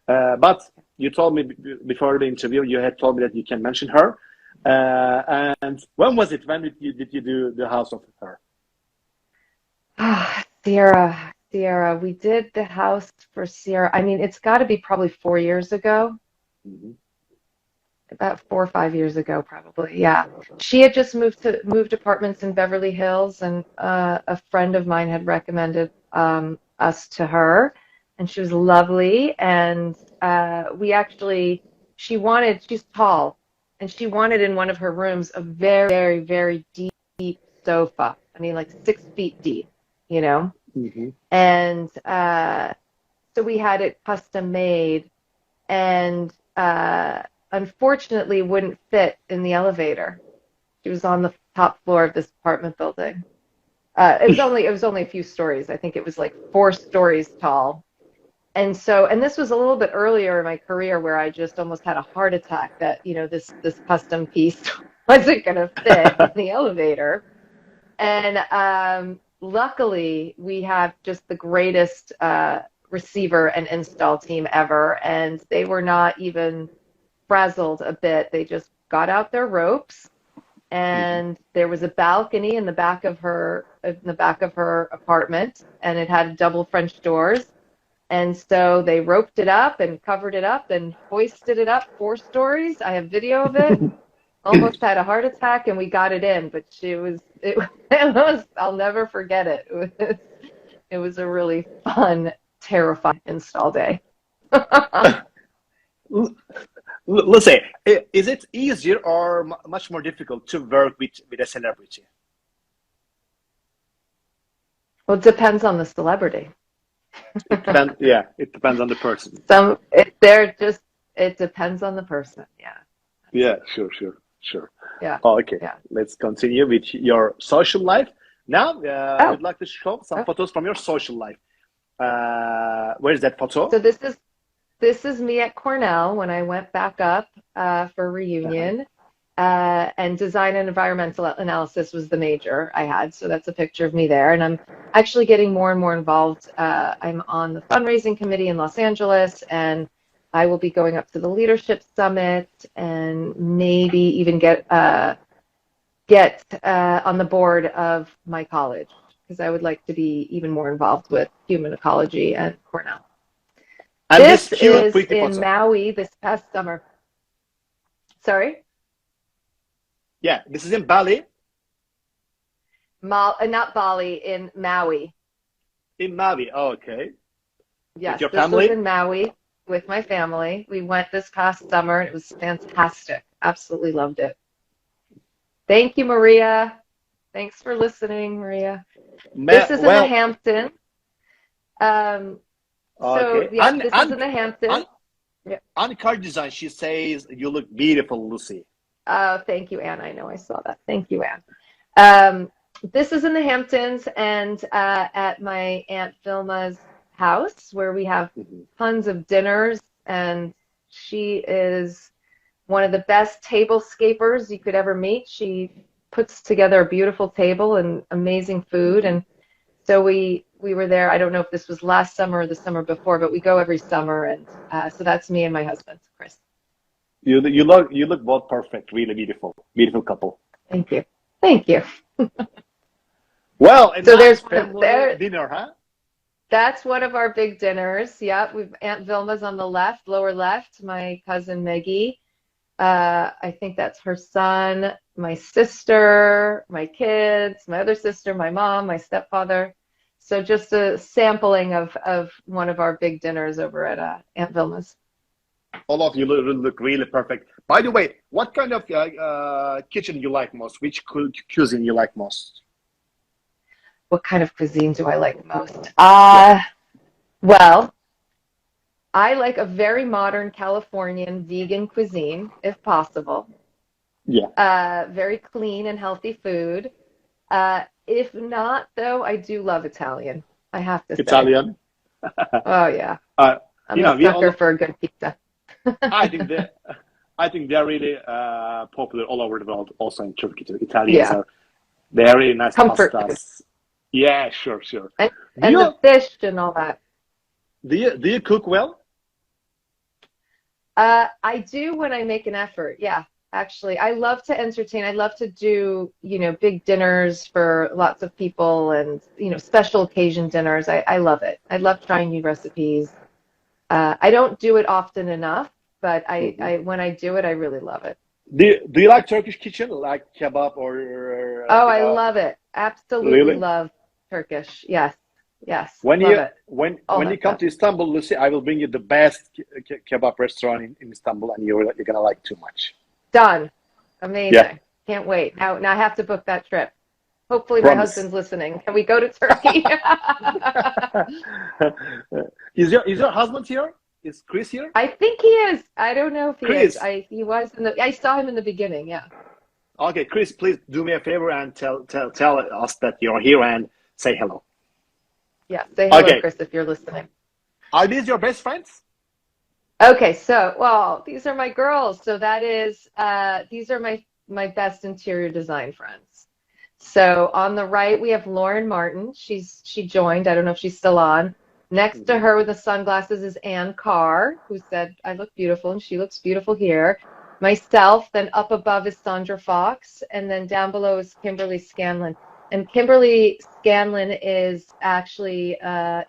Speaker 2: But you told me before the interview, you had told me that you can mention her. And when was it? When did you do the house of her?
Speaker 1: Ah, Sierra. We did the house for Sierra. I mean, it's got to be probably 4 years ago.
Speaker 2: Mhm.
Speaker 1: About 4 or 5 years ago, probably. Yeah. She had just moved apartments in Beverly Hills, and a friend of mine had recommended us to her, and she was lovely. And we actually, she's tall, and she wanted in one of her rooms a very, very, very deep sofa. I mean, like 6 feet deep, you know?
Speaker 2: Mhm.
Speaker 1: And so we had it custom made, and unfortunately wouldn't fit in the elevator. She was on the top floor of this apartment building. It was only a few stories. I think it was like 4 stories tall. And this was a little bit earlier in my career where I just almost had a heart attack that, this custom piece wasn't going to fit in the elevator. And luckily, we have just the greatest receiver and install team ever, and they were not even frazzled a bit. They just got out their ropes,
Speaker 2: Mhm.
Speaker 1: and there was a balcony in the back of her apartment, and it had double French doors. And so they roped it up and covered it up and hoisted it up 4 stories. I have video of it. Almost had a heart attack, and we got it in, but it was, I'll never forget it. It was a really fun, terrifying install day.
Speaker 2: Let's say, is it easier or much more difficult to work with a celebrity?
Speaker 1: Well, it depends on the celebrity.
Speaker 2: It depends. Yeah, it depends on the person.
Speaker 1: It depends on the person. Yeah.
Speaker 2: Yeah, sure.
Speaker 1: Yeah.
Speaker 2: Oh, okay,
Speaker 1: Yeah.
Speaker 2: let's continue with your social life. Now, I
Speaker 1: Oh,
Speaker 2: would like to show some
Speaker 1: oh.
Speaker 2: photos from your social life. Where's that
Speaker 1: So
Speaker 2: photo?
Speaker 1: this is me at Cornell when I went back up for
Speaker 2: Uh-huh.
Speaker 1: reunion. And design and environmental analysis was the major I had. So that's a picture of me there. And I'm actually getting more and more involved. I'm on the fundraising committee in Los Angeles, and I will be going up to the leadership summit and maybe even get on the board of my college because I would like to be even more involved with human ecology at Cornell.
Speaker 2: And this
Speaker 1: This
Speaker 2: cute,
Speaker 1: is
Speaker 2: pretty
Speaker 1: in
Speaker 2: photo.
Speaker 1: Maui this past summer. Sorry?
Speaker 2: Yeah, this is in Bali,
Speaker 1: Not Bali, in Maui.
Speaker 2: in Maui. Oh, okay, with
Speaker 1: Yes,
Speaker 2: your
Speaker 1: this was
Speaker 2: family.
Speaker 1: in Maui with my family. We went this past summer and it was fantastic. Absolutely loved it. Thank you, Maria. Thanks for listening, Maria. This is in the
Speaker 2: Well,
Speaker 1: Hamptons. Um, so
Speaker 2: okay.
Speaker 1: yeah, this is in the
Speaker 2: And
Speaker 1: Hamptons. Yeah.
Speaker 2: on card design, she says you look beautiful, Lucy.
Speaker 1: Thank you, Anne. I know I saw that. Thank you, Anne. Um, this is in the Hamptons and at my Aunt Vilma's house where we have
Speaker 2: Mhm.
Speaker 1: tons of dinners, and she is one of the best tablescapers you could ever meet. She puts together a beautiful table and amazing food, and so we were there. I don't know if this was last summer or the summer before, but we go every summer, and so that's me and my husband, Chris.
Speaker 2: You look both perfect, really beautiful couple.
Speaker 1: Thank you. Thank you.
Speaker 2: Well, a
Speaker 1: So
Speaker 2: nice
Speaker 1: there's one
Speaker 2: family
Speaker 1: there.
Speaker 2: dinner, huh?
Speaker 1: That's one of our big dinners. Yeah, we've Aunt Vilma's on the left, lower left. My cousin Maggie. I think that's her son, my sister, my kids, my other sister, my mom, my stepfather. So just a sampling of one of our big dinners over at Aunt Vilma's.
Speaker 2: All of you look really perfect. By the way, what kind of kitchen you like most? Which cuisine you like most?
Speaker 1: What kind of cuisine do I like most?
Speaker 2: Yeah,
Speaker 1: Well, I like a very modern Californian vegan cuisine, if possible.
Speaker 2: yeah.
Speaker 1: Very clean and healthy food. If not, though, I do love Italian, I have to say.
Speaker 2: Italian.
Speaker 1: Oh, yeah.
Speaker 2: Uh,
Speaker 1: I'm a
Speaker 2: we
Speaker 1: sucker
Speaker 2: all.
Speaker 1: for a good pizza.
Speaker 2: I think they, I think they're really popular all over the world. Also in Turkey, too. Italians
Speaker 1: Yeah.
Speaker 2: are very nice
Speaker 1: Comfort food.
Speaker 2: pastas. Yeah, sure.
Speaker 1: And,
Speaker 2: Do
Speaker 1: and the
Speaker 2: you
Speaker 1: fish and all that.
Speaker 2: do you cook well?
Speaker 1: I do when I make an effort. Yeah, actually, I love to entertain. I love to do, big dinners for lots of people and, special occasion dinners. I love it. I love trying new recipes. I don't do it often enough, but
Speaker 2: Hmm.
Speaker 1: when I do it, I really love it.
Speaker 2: Do you like Turkish kitchen, like kebab or
Speaker 1: Oh, I love it. Absolutely
Speaker 2: really?
Speaker 1: love Turkish. Yes, yes,
Speaker 2: When
Speaker 1: love
Speaker 2: you
Speaker 1: it.
Speaker 2: when
Speaker 1: All
Speaker 2: when you
Speaker 1: that
Speaker 2: come
Speaker 1: stuff.
Speaker 2: to Istanbul, Lucy, I will bring you the best kebab restaurant in Istanbul, and you're gonna like too much.
Speaker 1: Done.
Speaker 2: Yeah,
Speaker 1: Amazing. Can't wait. Now I have to book that trip. Hopefully my
Speaker 2: promise.
Speaker 1: husband's listening. Can we go to Turkey?
Speaker 2: Is your husband here? Is Chris here?
Speaker 1: I think he is. I don't know if he is.
Speaker 2: Chris.
Speaker 1: I saw him in the beginning. Yeah.
Speaker 2: Okay, Chris, please do me a favor and tell us that you're here and say hello.
Speaker 1: Yeah. Say hello,
Speaker 2: Okay,
Speaker 1: Chris, if you're listening.
Speaker 2: are these your best friends?
Speaker 1: Okay, so well, these are my girls. So these are my best interior design friends. So on the right we have Lauren Martin. She joined. I don't know if she's still on. Next to
Speaker 2: Mhm.
Speaker 1: her with the sunglasses is Ann Carr, who said I look beautiful, and she looks beautiful here. Myself, then up above is Sandra Fox, and then down below is Kimberly Scanlon. And Kimberly Scanlon is actually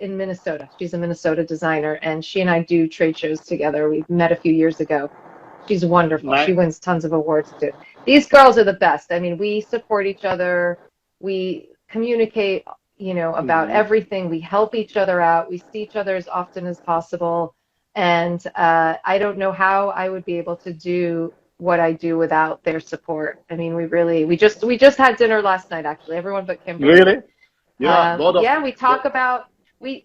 Speaker 1: in Minnesota. She's a Minnesota designer, and she and I do trade shows together. We met a few years ago. She's wonderful. She
Speaker 2: Nice.
Speaker 1: wins tons of awards too. These girls are the best. I mean, we support each other. We communicate, about
Speaker 2: Mhm.
Speaker 1: everything. We help each other out. We see each other as often as possible. And I don't know how I would be able to do what I do without their support. I mean, we just had dinner last night, actually, everyone but Kimberly.
Speaker 2: Really? You know, a lot of
Speaker 1: Yeah, we talk about we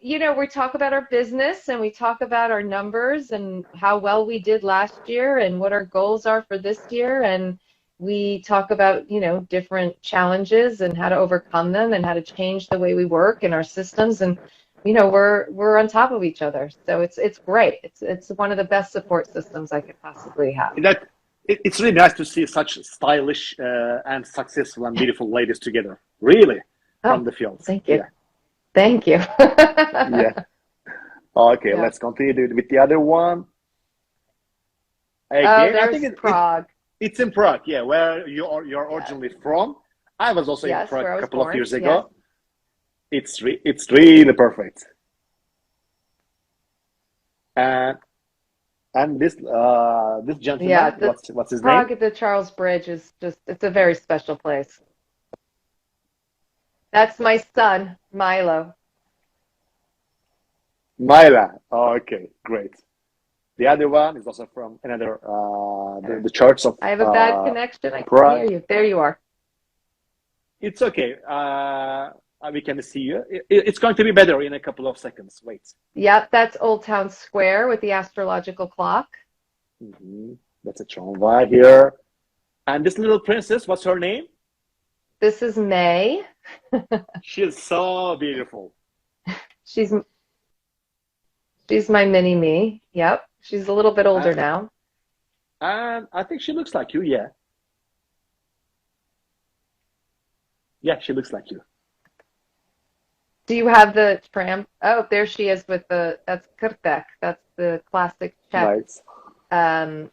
Speaker 1: talk about our business and we talk about our numbers and how well we did last year and what our goals are for this year. And we talk about, different challenges and how to overcome them and how to change the way we work and our systems. And, we're on top of each other. So it's great. It's one of the best support systems I could possibly have.
Speaker 2: it's really nice to see such stylish and successful and beautiful ladies together. Really,
Speaker 1: Oh,
Speaker 2: from the field.
Speaker 1: thank you.
Speaker 2: Yeah.
Speaker 1: Thank you.
Speaker 2: Yeah. Okay,
Speaker 1: Yeah.
Speaker 2: let's continue with the other one.
Speaker 1: Oh,
Speaker 2: Again, I
Speaker 1: there's
Speaker 2: think
Speaker 1: Prague.
Speaker 2: it's in Prague, yeah, where you're
Speaker 1: Yeah.
Speaker 2: originally from. I was also in
Speaker 1: Yes,
Speaker 2: Prague
Speaker 1: where I
Speaker 2: a
Speaker 1: was
Speaker 2: couple of
Speaker 1: born.
Speaker 2: years
Speaker 1: Yes.
Speaker 2: ago. It's really perfect. And this
Speaker 1: Yeah,
Speaker 2: gentleman,
Speaker 1: the
Speaker 2: what's his name?
Speaker 1: Prague at the Charles Bridge is it's a very special place. That's my son, Milo.
Speaker 2: Myla. Oh, okay, great. The other one is also from another the church of
Speaker 1: I have a bad connection. I can't hear
Speaker 2: Prague.
Speaker 1: you. There you are.
Speaker 2: It's okay. We can see you. It's going to be better in a couple of seconds. Wait.
Speaker 1: Yep, that's Old Town Square with the astrological clock.
Speaker 2: That's a tramway here. And this little princess, what's her name?
Speaker 1: This is May.
Speaker 2: She's so beautiful.
Speaker 1: She's she's my mini me. Yep. She's a little bit older
Speaker 2: And,
Speaker 1: now.
Speaker 2: and I think she looks like you. Yeah. Yeah, she looks like you.
Speaker 1: Do you have the tram? Oh, there she is with that's Krtek. That's the classic Czech.
Speaker 2: Nice.
Speaker 1: Um,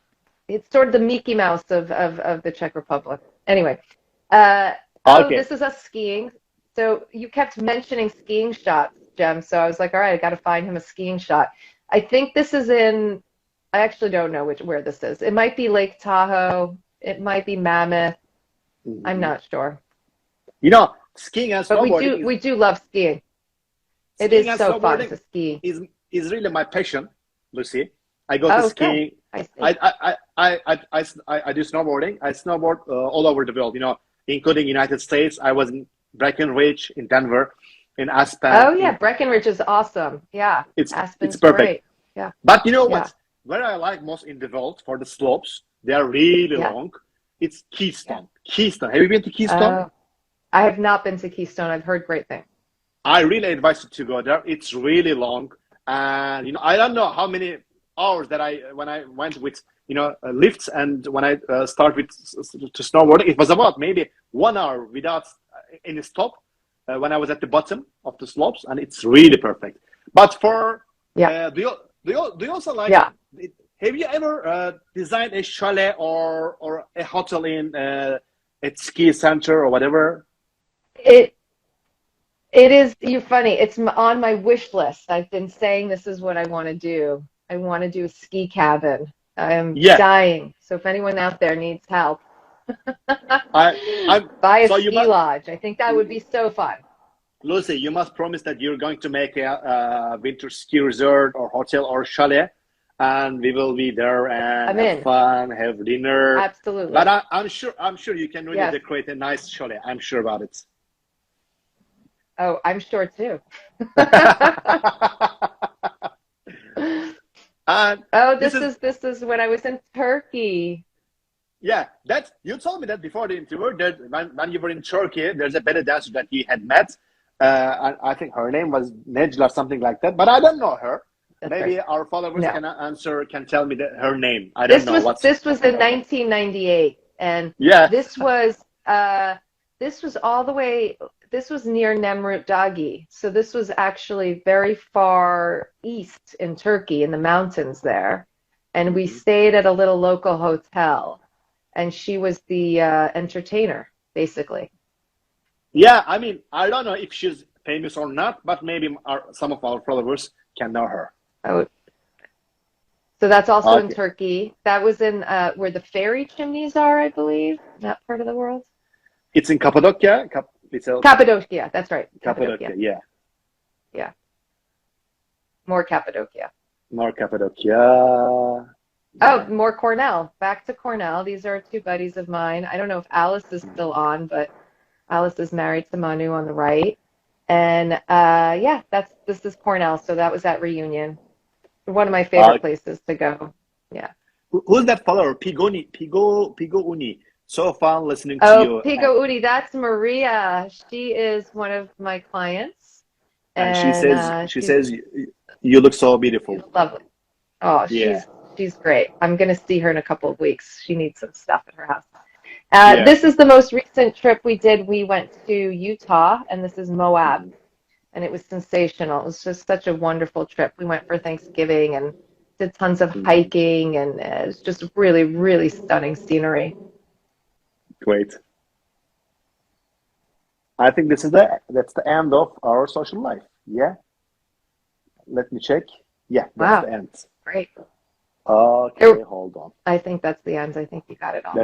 Speaker 1: it's sort of the Mickey Mouse of the Czech Republic. Anyway, oh,
Speaker 2: Okay.
Speaker 1: this is us skiing. So you kept mentioning skiing shots, Jem. So I was like, all right, I got to find him a skiing shot. I think this is in, I actually don't know where this is. It might be Lake Tahoe. It might be Mammoth. I'm
Speaker 2: Mhm.
Speaker 1: not sure.
Speaker 2: You know, skiing and
Speaker 1: But we
Speaker 2: snowboarding
Speaker 1: do
Speaker 2: is
Speaker 1: we do love skiing. It
Speaker 2: skiing
Speaker 1: is
Speaker 2: and
Speaker 1: so fun
Speaker 2: snowboarding
Speaker 1: to ski.
Speaker 2: is really my passion, Lucy. I go to
Speaker 1: Oh, good.
Speaker 2: skiing.
Speaker 1: I
Speaker 2: I
Speaker 1: see.
Speaker 2: I do snowboarding. I snowboard all over the world. Including United States. I was in Breckenridge, in Denver, in Aspen.
Speaker 1: Oh yeah,
Speaker 2: In
Speaker 1: Breckenridge is awesome. Yeah,
Speaker 2: it's
Speaker 1: Aspen's
Speaker 2: perfect.
Speaker 1: great. Yeah,
Speaker 2: But you know
Speaker 1: yeah,
Speaker 2: what? Where I like most in the world for the slopes, they are really
Speaker 1: yeah,
Speaker 2: long. It's
Speaker 1: yeah.
Speaker 2: Keystone. Keystone. Have you been to Keystone?
Speaker 1: Oh, I have not been to Keystone. I've heard great things.
Speaker 2: I really advise you to go there. It's really long, and I don't know how many hours that I when I went with lifts, and when I start with to snowboarding, it was about maybe 1 hour without any stop when I was at the bottom of the slopes, and it's really perfect. But for
Speaker 1: Yeah,
Speaker 2: do you also like?
Speaker 1: yeah.
Speaker 2: Have you ever designed a chalet or a hotel in a ski center or whatever?
Speaker 1: It it is. You're funny. It's on my wish list. I've been saying this is what I want to do. I want to do a ski cabin. I'm
Speaker 2: Yeah,
Speaker 1: dying. So if anyone out there needs help,
Speaker 2: I I'm
Speaker 1: buy a
Speaker 2: so you
Speaker 1: ski
Speaker 2: must.
Speaker 1: lodge. I think that would be so fun.
Speaker 2: Lucy, you must promise that you're going to make a winter ski resort or hotel or chalet, and we will be there and
Speaker 1: I'm
Speaker 2: have
Speaker 1: in.
Speaker 2: fun, have dinner. But
Speaker 1: Absolutely.
Speaker 2: I'm sure you can really
Speaker 1: Yes.
Speaker 2: decorate a nice chalet. I'm sure about it.
Speaker 1: Oh, I'm sure too.
Speaker 2: And
Speaker 1: Oh,
Speaker 2: this
Speaker 1: this
Speaker 2: is
Speaker 1: is this is when I was in Turkey.
Speaker 2: yeah. That you told me that before the interview. That when you were in Turkey, there's a better dancer that you had met. And I think her name was Nejla, something like that. But I don't know her.
Speaker 1: That's right.
Speaker 2: Maybe our followers
Speaker 1: No.
Speaker 2: can tell me her name. I don't know what's.
Speaker 1: This was in 1998, and
Speaker 2: Yeah.
Speaker 1: this was this was all the way. This was near Nemrut Dagi, so this was actually very far east in Turkey, in the mountains there. And we
Speaker 2: Mhm.
Speaker 1: stayed at a little local hotel, and she was the entertainer, basically.
Speaker 2: Yeah, I mean, I don't know if she's famous or not, but maybe some of our followers can know her.
Speaker 1: Oh, so that's also in
Speaker 2: Okay.
Speaker 1: Turkey. That was in where the fairy chimneys are, I believe, that part of the world.
Speaker 2: It's in Cappadocia.
Speaker 1: Cappadocia, that's right.
Speaker 2: Cappadocia,
Speaker 1: Cappadocia.
Speaker 2: yeah.
Speaker 1: Yeah, more Cappadocia.
Speaker 2: More Cappadocia.
Speaker 1: Oh,
Speaker 2: Yeah.
Speaker 1: more Cornell. Back to Cornell. These are two buddies of mine. I don't know if Alice is still on, but Alice is married to Manu on the right. And yeah, this is Cornell. So that was at Reunion. One of my
Speaker 2: Uh,
Speaker 1: favorite places to go. Yeah.
Speaker 2: who's that follower? Pigo Uni. So fun listening to
Speaker 1: Oh,
Speaker 2: you.
Speaker 1: Pico Udi, that's Maria. She is one of my clients,
Speaker 2: And
Speaker 1: and
Speaker 2: she says you look so
Speaker 1: she's
Speaker 2: beautiful.
Speaker 1: lovely. Oh,
Speaker 2: Yeah.
Speaker 1: she's great. I'm gonna see her in a couple of weeks. She needs some stuff at her house.
Speaker 2: Yeah.
Speaker 1: This is the most recent trip we did. We went to Utah, and this is Moab,
Speaker 2: Mhm.
Speaker 1: and it was sensational. It was just such a wonderful trip. We went for Thanksgiving and did tons of
Speaker 2: Mhm.
Speaker 1: hiking, and it was just really, really stunning scenery.
Speaker 2: Great. I think that's the end of our social life. Yeah. Let me check. Yeah, that's
Speaker 1: Wow,
Speaker 2: the end.
Speaker 1: great.
Speaker 2: Okay,
Speaker 1: There,
Speaker 2: hold on.
Speaker 1: I think that's the end. I think you got it all.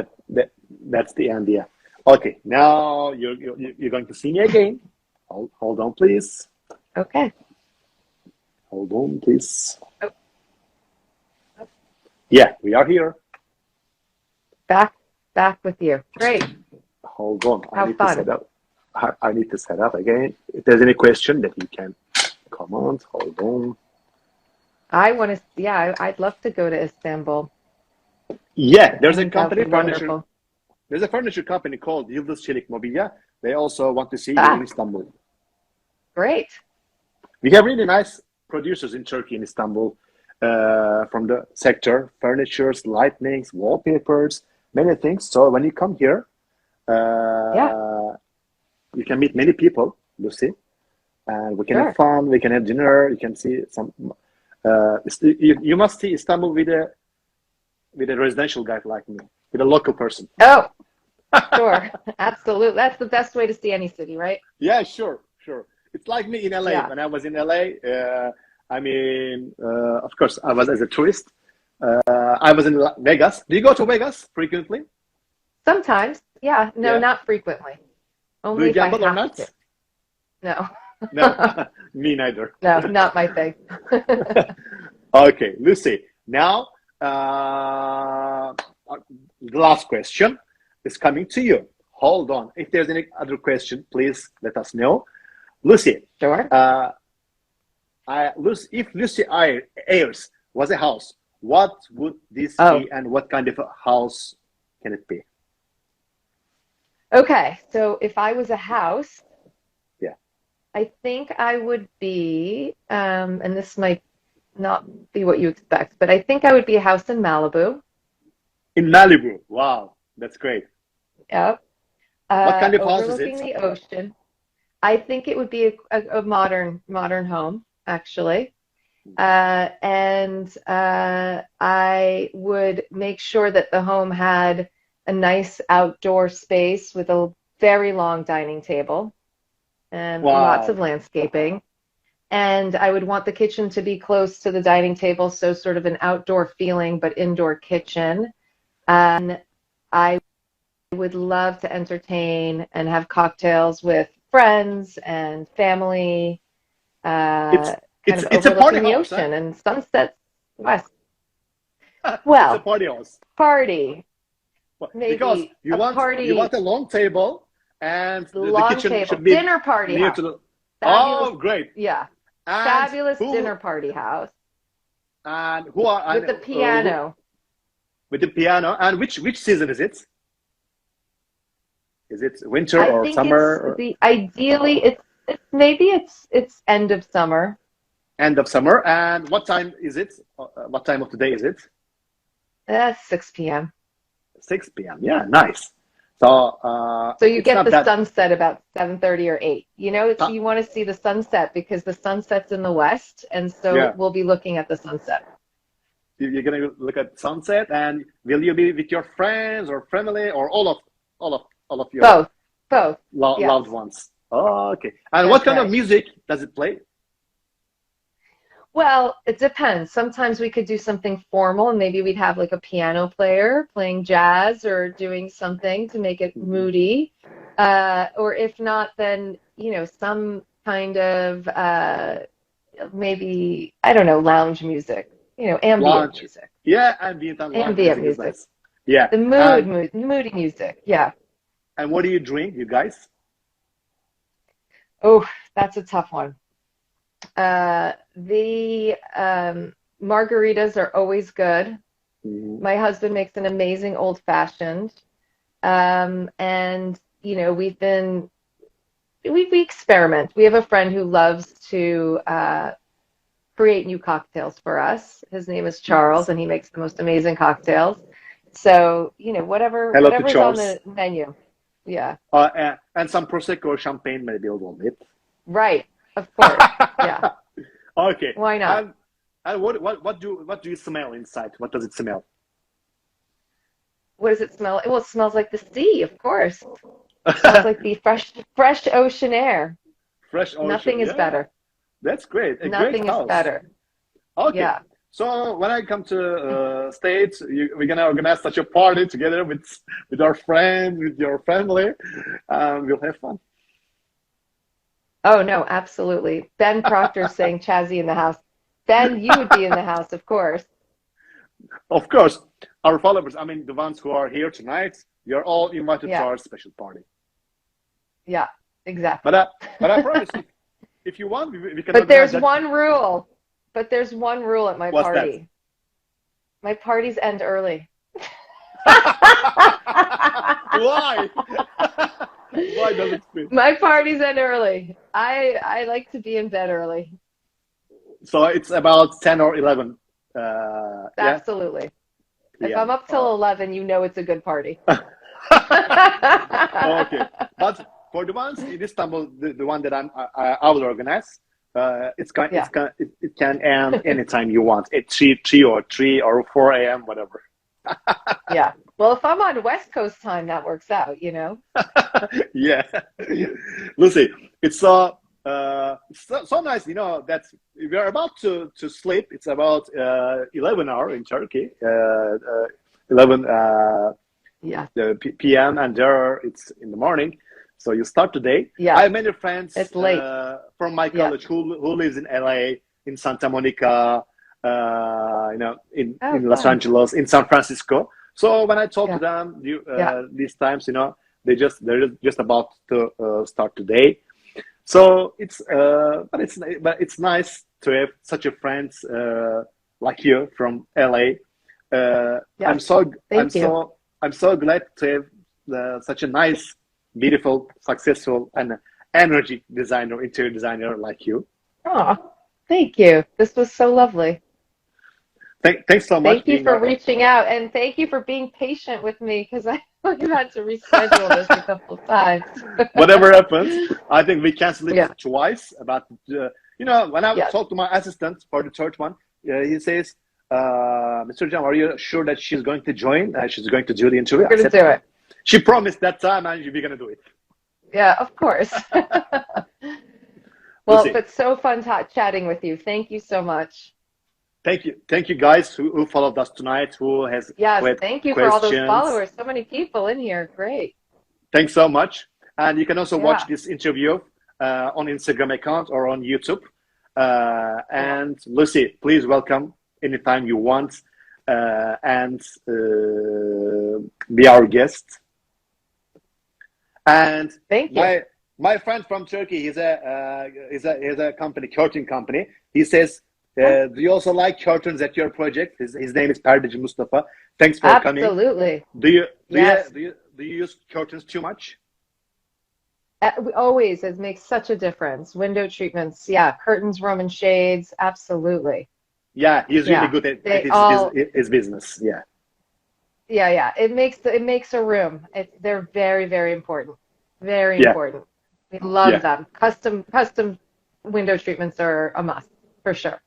Speaker 2: That's the end. Yeah. Okay. Now you're going to see me again. Hold on, please.
Speaker 1: Okay.
Speaker 2: Hold on, please.
Speaker 1: Oh, oh,
Speaker 2: Yeah, we are here.
Speaker 1: back with you. Great.
Speaker 2: Hold on. I
Speaker 1: How
Speaker 2: need to set
Speaker 1: fun.
Speaker 2: up. I need to set up again. If there's any question that you can comment, hold on.
Speaker 1: I want to, yeah, I'd love to go to Istanbul.
Speaker 2: Yeah,
Speaker 1: I
Speaker 2: there's a
Speaker 1: think that would
Speaker 2: company
Speaker 1: be
Speaker 2: furniture.
Speaker 1: wonderful.
Speaker 2: There's a furniture company called Yıldız Çelik Mobilya. They also want to see you in
Speaker 1: Ah,
Speaker 2: Istanbul.
Speaker 1: great.
Speaker 2: We have really nice producers in Turkey, in Istanbul, from the sector, furnitures, lightnings, wallpapers, many things. So when you come here,
Speaker 1: Yeah,
Speaker 2: you can meet many people, Lucy, and we can have
Speaker 1: sure.
Speaker 2: fun. We can have dinner. You can see some. You must see Istanbul with a residential guy like me, with a local person.
Speaker 1: Oh, sure. Absolutely. That's the best way to see any city, right?
Speaker 2: Yeah, sure, sure. It's like me in LA.
Speaker 1: Yeah.
Speaker 2: When I was in LA, of course, I was as a tourist. I was in Vegas. Do you go to Vegas frequently?
Speaker 1: Sometimes. Yeah. No,
Speaker 2: Yeah.
Speaker 1: not frequently.
Speaker 2: Do
Speaker 1: Only
Speaker 2: you
Speaker 1: if I
Speaker 2: gamble or
Speaker 1: have
Speaker 2: not?
Speaker 1: to. No.
Speaker 2: No, me neither.
Speaker 1: No, not my thing.
Speaker 2: Okay, Lucy. Now, the last question is coming to you. Hold on. If there's any other question, please let us know. Lucy,
Speaker 1: Sure.
Speaker 2: uh, if Lucie Ayres was a house, what would this
Speaker 1: Oh,
Speaker 2: be and what kind of a house can it be?
Speaker 1: okay. So if I was a house,
Speaker 2: Yeah.
Speaker 1: I think I would be, and this might not be what you expect, but I think I would be a house in Malibu.
Speaker 2: In Malibu. Wow, that's great.
Speaker 1: Yep.
Speaker 2: What kind of house is
Speaker 1: Overlooking
Speaker 2: it?
Speaker 1: the ocean. I think it would be a modern home, actually. And I would make sure that the home had a nice outdoor space with a very long dining table and lots of
Speaker 2: Wow.
Speaker 1: landscaping. And I would want the kitchen to be close to the dining table, so sort of an outdoor feeling, but indoor kitchen. And I would love to entertain and have cocktails with friends and family,
Speaker 2: It's
Speaker 1: uh, kind
Speaker 2: it's
Speaker 1: of
Speaker 2: it's a party
Speaker 1: overlooking the
Speaker 2: house, huh?
Speaker 1: ocean and sunsets west.
Speaker 2: It's a
Speaker 1: Well,
Speaker 2: party house.
Speaker 1: party,
Speaker 2: Because
Speaker 1: maybe
Speaker 2: you
Speaker 1: a
Speaker 2: want
Speaker 1: party,
Speaker 2: a long table and the
Speaker 1: long
Speaker 2: kitchen
Speaker 1: table,
Speaker 2: should be
Speaker 1: dinner party
Speaker 2: near
Speaker 1: house.
Speaker 2: to the.
Speaker 1: Fabulous,
Speaker 2: Oh, great!
Speaker 1: yeah,
Speaker 2: And
Speaker 1: fabulous
Speaker 2: who
Speaker 1: dinner party house
Speaker 2: and who are and
Speaker 1: with the piano.
Speaker 2: with the piano and which season is it? Is it winter
Speaker 1: I
Speaker 2: or
Speaker 1: think
Speaker 2: summer
Speaker 1: it's
Speaker 2: or
Speaker 1: the ideally it's maybe it's end of summer.
Speaker 2: end of summer? And what time is it? What time of the day is it?
Speaker 1: 6 p.m.
Speaker 2: 6 p.m. Yeah, nice. So
Speaker 1: So you
Speaker 2: it's
Speaker 1: get
Speaker 2: not
Speaker 1: the
Speaker 2: that.
Speaker 1: sunset about 7:30 or 8. You know,
Speaker 2: Uh,
Speaker 1: you want to see the sunset because the sunset's in the west, and so
Speaker 2: yeah,
Speaker 1: we'll be looking at the sunset.
Speaker 2: you're gonna look at sunset, and will you be with your friends or family or all of your
Speaker 1: Both, both.
Speaker 2: loved
Speaker 1: Yes,
Speaker 2: ones? Oh, okay. And what
Speaker 1: that's
Speaker 2: kind of
Speaker 1: right.
Speaker 2: music does it play?
Speaker 1: Well, it depends. Sometimes we could do something formal, and maybe we'd have like a piano player playing jazz or doing something to make it
Speaker 2: Mhm.
Speaker 1: moody. Or if not, then, some kind of maybe, I don't know, lounge music. ambient
Speaker 2: Lounge.
Speaker 1: music.
Speaker 2: Yeah, ambient and lounge
Speaker 1: Ambient
Speaker 2: music is
Speaker 1: music.
Speaker 2: nice. Yeah.
Speaker 1: The moody music. Yeah.
Speaker 2: And what do you drink, you guys?
Speaker 1: Oh, that's a tough one. The margaritas are always good.
Speaker 2: Mhm.
Speaker 1: My husband makes an amazing old fashioned. And we experiment. We have a friend who loves to create new cocktails for us. His name is Charles,
Speaker 2: Nice.
Speaker 1: and he makes the most amazing cocktails. So,
Speaker 2: Hello to
Speaker 1: whatever's on
Speaker 2: Charles.
Speaker 1: the menu. Yeah.
Speaker 2: And some prosecco or champagne maybe a little bit.
Speaker 1: Right. Of course. Yeah.
Speaker 2: Okay.
Speaker 1: Why not?
Speaker 2: And what do you smell inside? What does it smell?
Speaker 1: What does it smell like? Well, it smells like the sea, of course. It smells like the fresh ocean air.
Speaker 2: Fresh ocean.
Speaker 1: Nothing is
Speaker 2: Yeah,
Speaker 1: better.
Speaker 2: that's great. A great
Speaker 1: Nothing is
Speaker 2: house.
Speaker 1: better.
Speaker 2: Okay.
Speaker 1: Yeah.
Speaker 2: So when I come to States, we're gonna organize such a party together with our friends, with your family, and we'll have fun.
Speaker 1: Oh, no, absolutely. Ben Proctor's saying Chazzy in the house. Ben, you would be in the house, of course.
Speaker 2: Of course, our followers, I mean the ones who are here tonight, you're all invited to
Speaker 1: Yeah.
Speaker 2: our special party.
Speaker 1: Yeah,
Speaker 2: But
Speaker 1: exactly.
Speaker 2: I promise, if you want, we can
Speaker 1: But
Speaker 2: organize
Speaker 1: there's
Speaker 2: that.
Speaker 1: one rule. But there's one rule at my
Speaker 2: What's that?
Speaker 1: party. My parties end early.
Speaker 2: Why? Why does it fit?
Speaker 1: My parties end early. I like to be in bed early.
Speaker 2: So it's about 10 or 11. Yeah,
Speaker 1: Absolutely. If I'm
Speaker 2: p.m.
Speaker 1: up till 11, you know it's a good party.
Speaker 2: Okay, but for the ones in Istanbul, the one that I will organize,
Speaker 1: Yeah.
Speaker 2: it can end anytime you want at 3 or 4 a.m. whatever.
Speaker 1: Yeah. Well, if I'm on West Coast time, that works out.
Speaker 2: Yeah, Lucy, it's so nice, that we are about to sleep. It's about 11 hour in Turkey, 11
Speaker 1: Yeah.
Speaker 2: p.m. and it's in the morning. So you start today. I
Speaker 1: Yeah.
Speaker 2: have many friends
Speaker 1: It's late.
Speaker 2: from my
Speaker 1: Yeah.
Speaker 2: college who lives in LA, in Santa Monica,
Speaker 1: Oh,
Speaker 2: in Los
Speaker 1: fun.
Speaker 2: Angeles, in San Francisco. So when I talk to
Speaker 1: Yeah.
Speaker 2: them,
Speaker 1: Yeah.
Speaker 2: these times, they're just about to start today. So but it's nice to have such a friends like you from LA. I'm
Speaker 1: Yes.
Speaker 2: so I'm
Speaker 1: Thank you.
Speaker 2: so I'm so glad to have such a nice, beautiful, successful, and energetic interior designer like you.
Speaker 1: Oh, thank you. This was so lovely.
Speaker 2: Thanks so much
Speaker 1: Thank you
Speaker 2: being
Speaker 1: for
Speaker 2: our.
Speaker 1: reaching out and thank you for being patient with me because I've had to reschedule this a couple of times.
Speaker 2: Whatever happens, I think we canceled it
Speaker 1: Yeah.
Speaker 2: twice. But when I
Speaker 1: Yes.
Speaker 2: talked to my assistant for the third one, he says, "Mr. Jam, are you sure that she's going to join? She's going to do the interview?"
Speaker 1: We're
Speaker 2: I
Speaker 1: going
Speaker 2: said,
Speaker 1: to do it.
Speaker 2: "She promised that time, and we're gonna do it."
Speaker 1: Yeah, of course. Well,
Speaker 2: Lucy,
Speaker 1: but so fun chatting with you. Thank you so much.
Speaker 2: thank you guys who followed us tonight, who
Speaker 1: Yes,
Speaker 2: had
Speaker 1: thank you for all those
Speaker 2: questions.
Speaker 1: followers. So many people in here. Great.
Speaker 2: Thanks so much. And you can also watch
Speaker 1: Yeah.
Speaker 2: this interview on Instagram account or on YouTube.
Speaker 1: Yeah.
Speaker 2: And Lucy, please welcome anytime you want and be our guest. And
Speaker 1: Thank you.
Speaker 2: my friend from Turkey, he's a company, curtain company. He says,
Speaker 1: Oh,
Speaker 2: do you also like curtains at your project? His name is Perdeci Mustafa. Thanks for coming.
Speaker 1: absolutely.
Speaker 2: Do you do you
Speaker 1: Yes.
Speaker 2: do you do you use curtains too much?
Speaker 1: Always, it makes such a difference. Window treatments, yeah. Curtains, Roman shades, absolutely.
Speaker 2: Yeah, he's really
Speaker 1: Yeah.
Speaker 2: good at
Speaker 1: They
Speaker 2: his
Speaker 1: all,
Speaker 2: his business. Yeah,
Speaker 1: yeah, yeah. It makes a room. They're very, very important. Very
Speaker 2: yeah,
Speaker 1: important. We love
Speaker 2: yeah.
Speaker 1: them. Custom window treatments are a must for sure.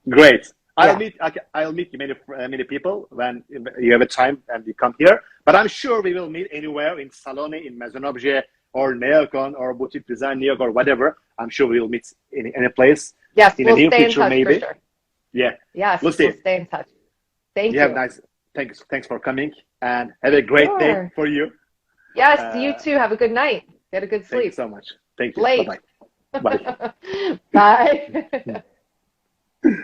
Speaker 2: Great. I'll
Speaker 1: Yeah.
Speaker 2: meet I'll meet you many people when you have a time and you come here. But I'm sure we will meet anywhere in Salone, in Maison Objet, or Neocon, or Boutique Design New York, or whatever. I'm sure we will meet in any place
Speaker 1: Yes,
Speaker 2: in the
Speaker 1: we'll
Speaker 2: near
Speaker 1: stay in
Speaker 2: future,
Speaker 1: touch for
Speaker 2: maybe.
Speaker 1: sure.
Speaker 2: Yeah.
Speaker 1: Yes, we'll
Speaker 2: Lucy,
Speaker 1: stay in touch.
Speaker 2: you
Speaker 1: Thank
Speaker 2: have
Speaker 1: you.
Speaker 2: nice. Thanks for coming, and have a great day
Speaker 1: Sure.
Speaker 2: for you.
Speaker 1: Yes, you
Speaker 2: Uh,
Speaker 1: too. Have a good night. Get a good
Speaker 2: Thank you
Speaker 1: sleep.
Speaker 2: so much. Thank you. Bye
Speaker 1: Late.
Speaker 2: bye. Bye.
Speaker 1: Bye.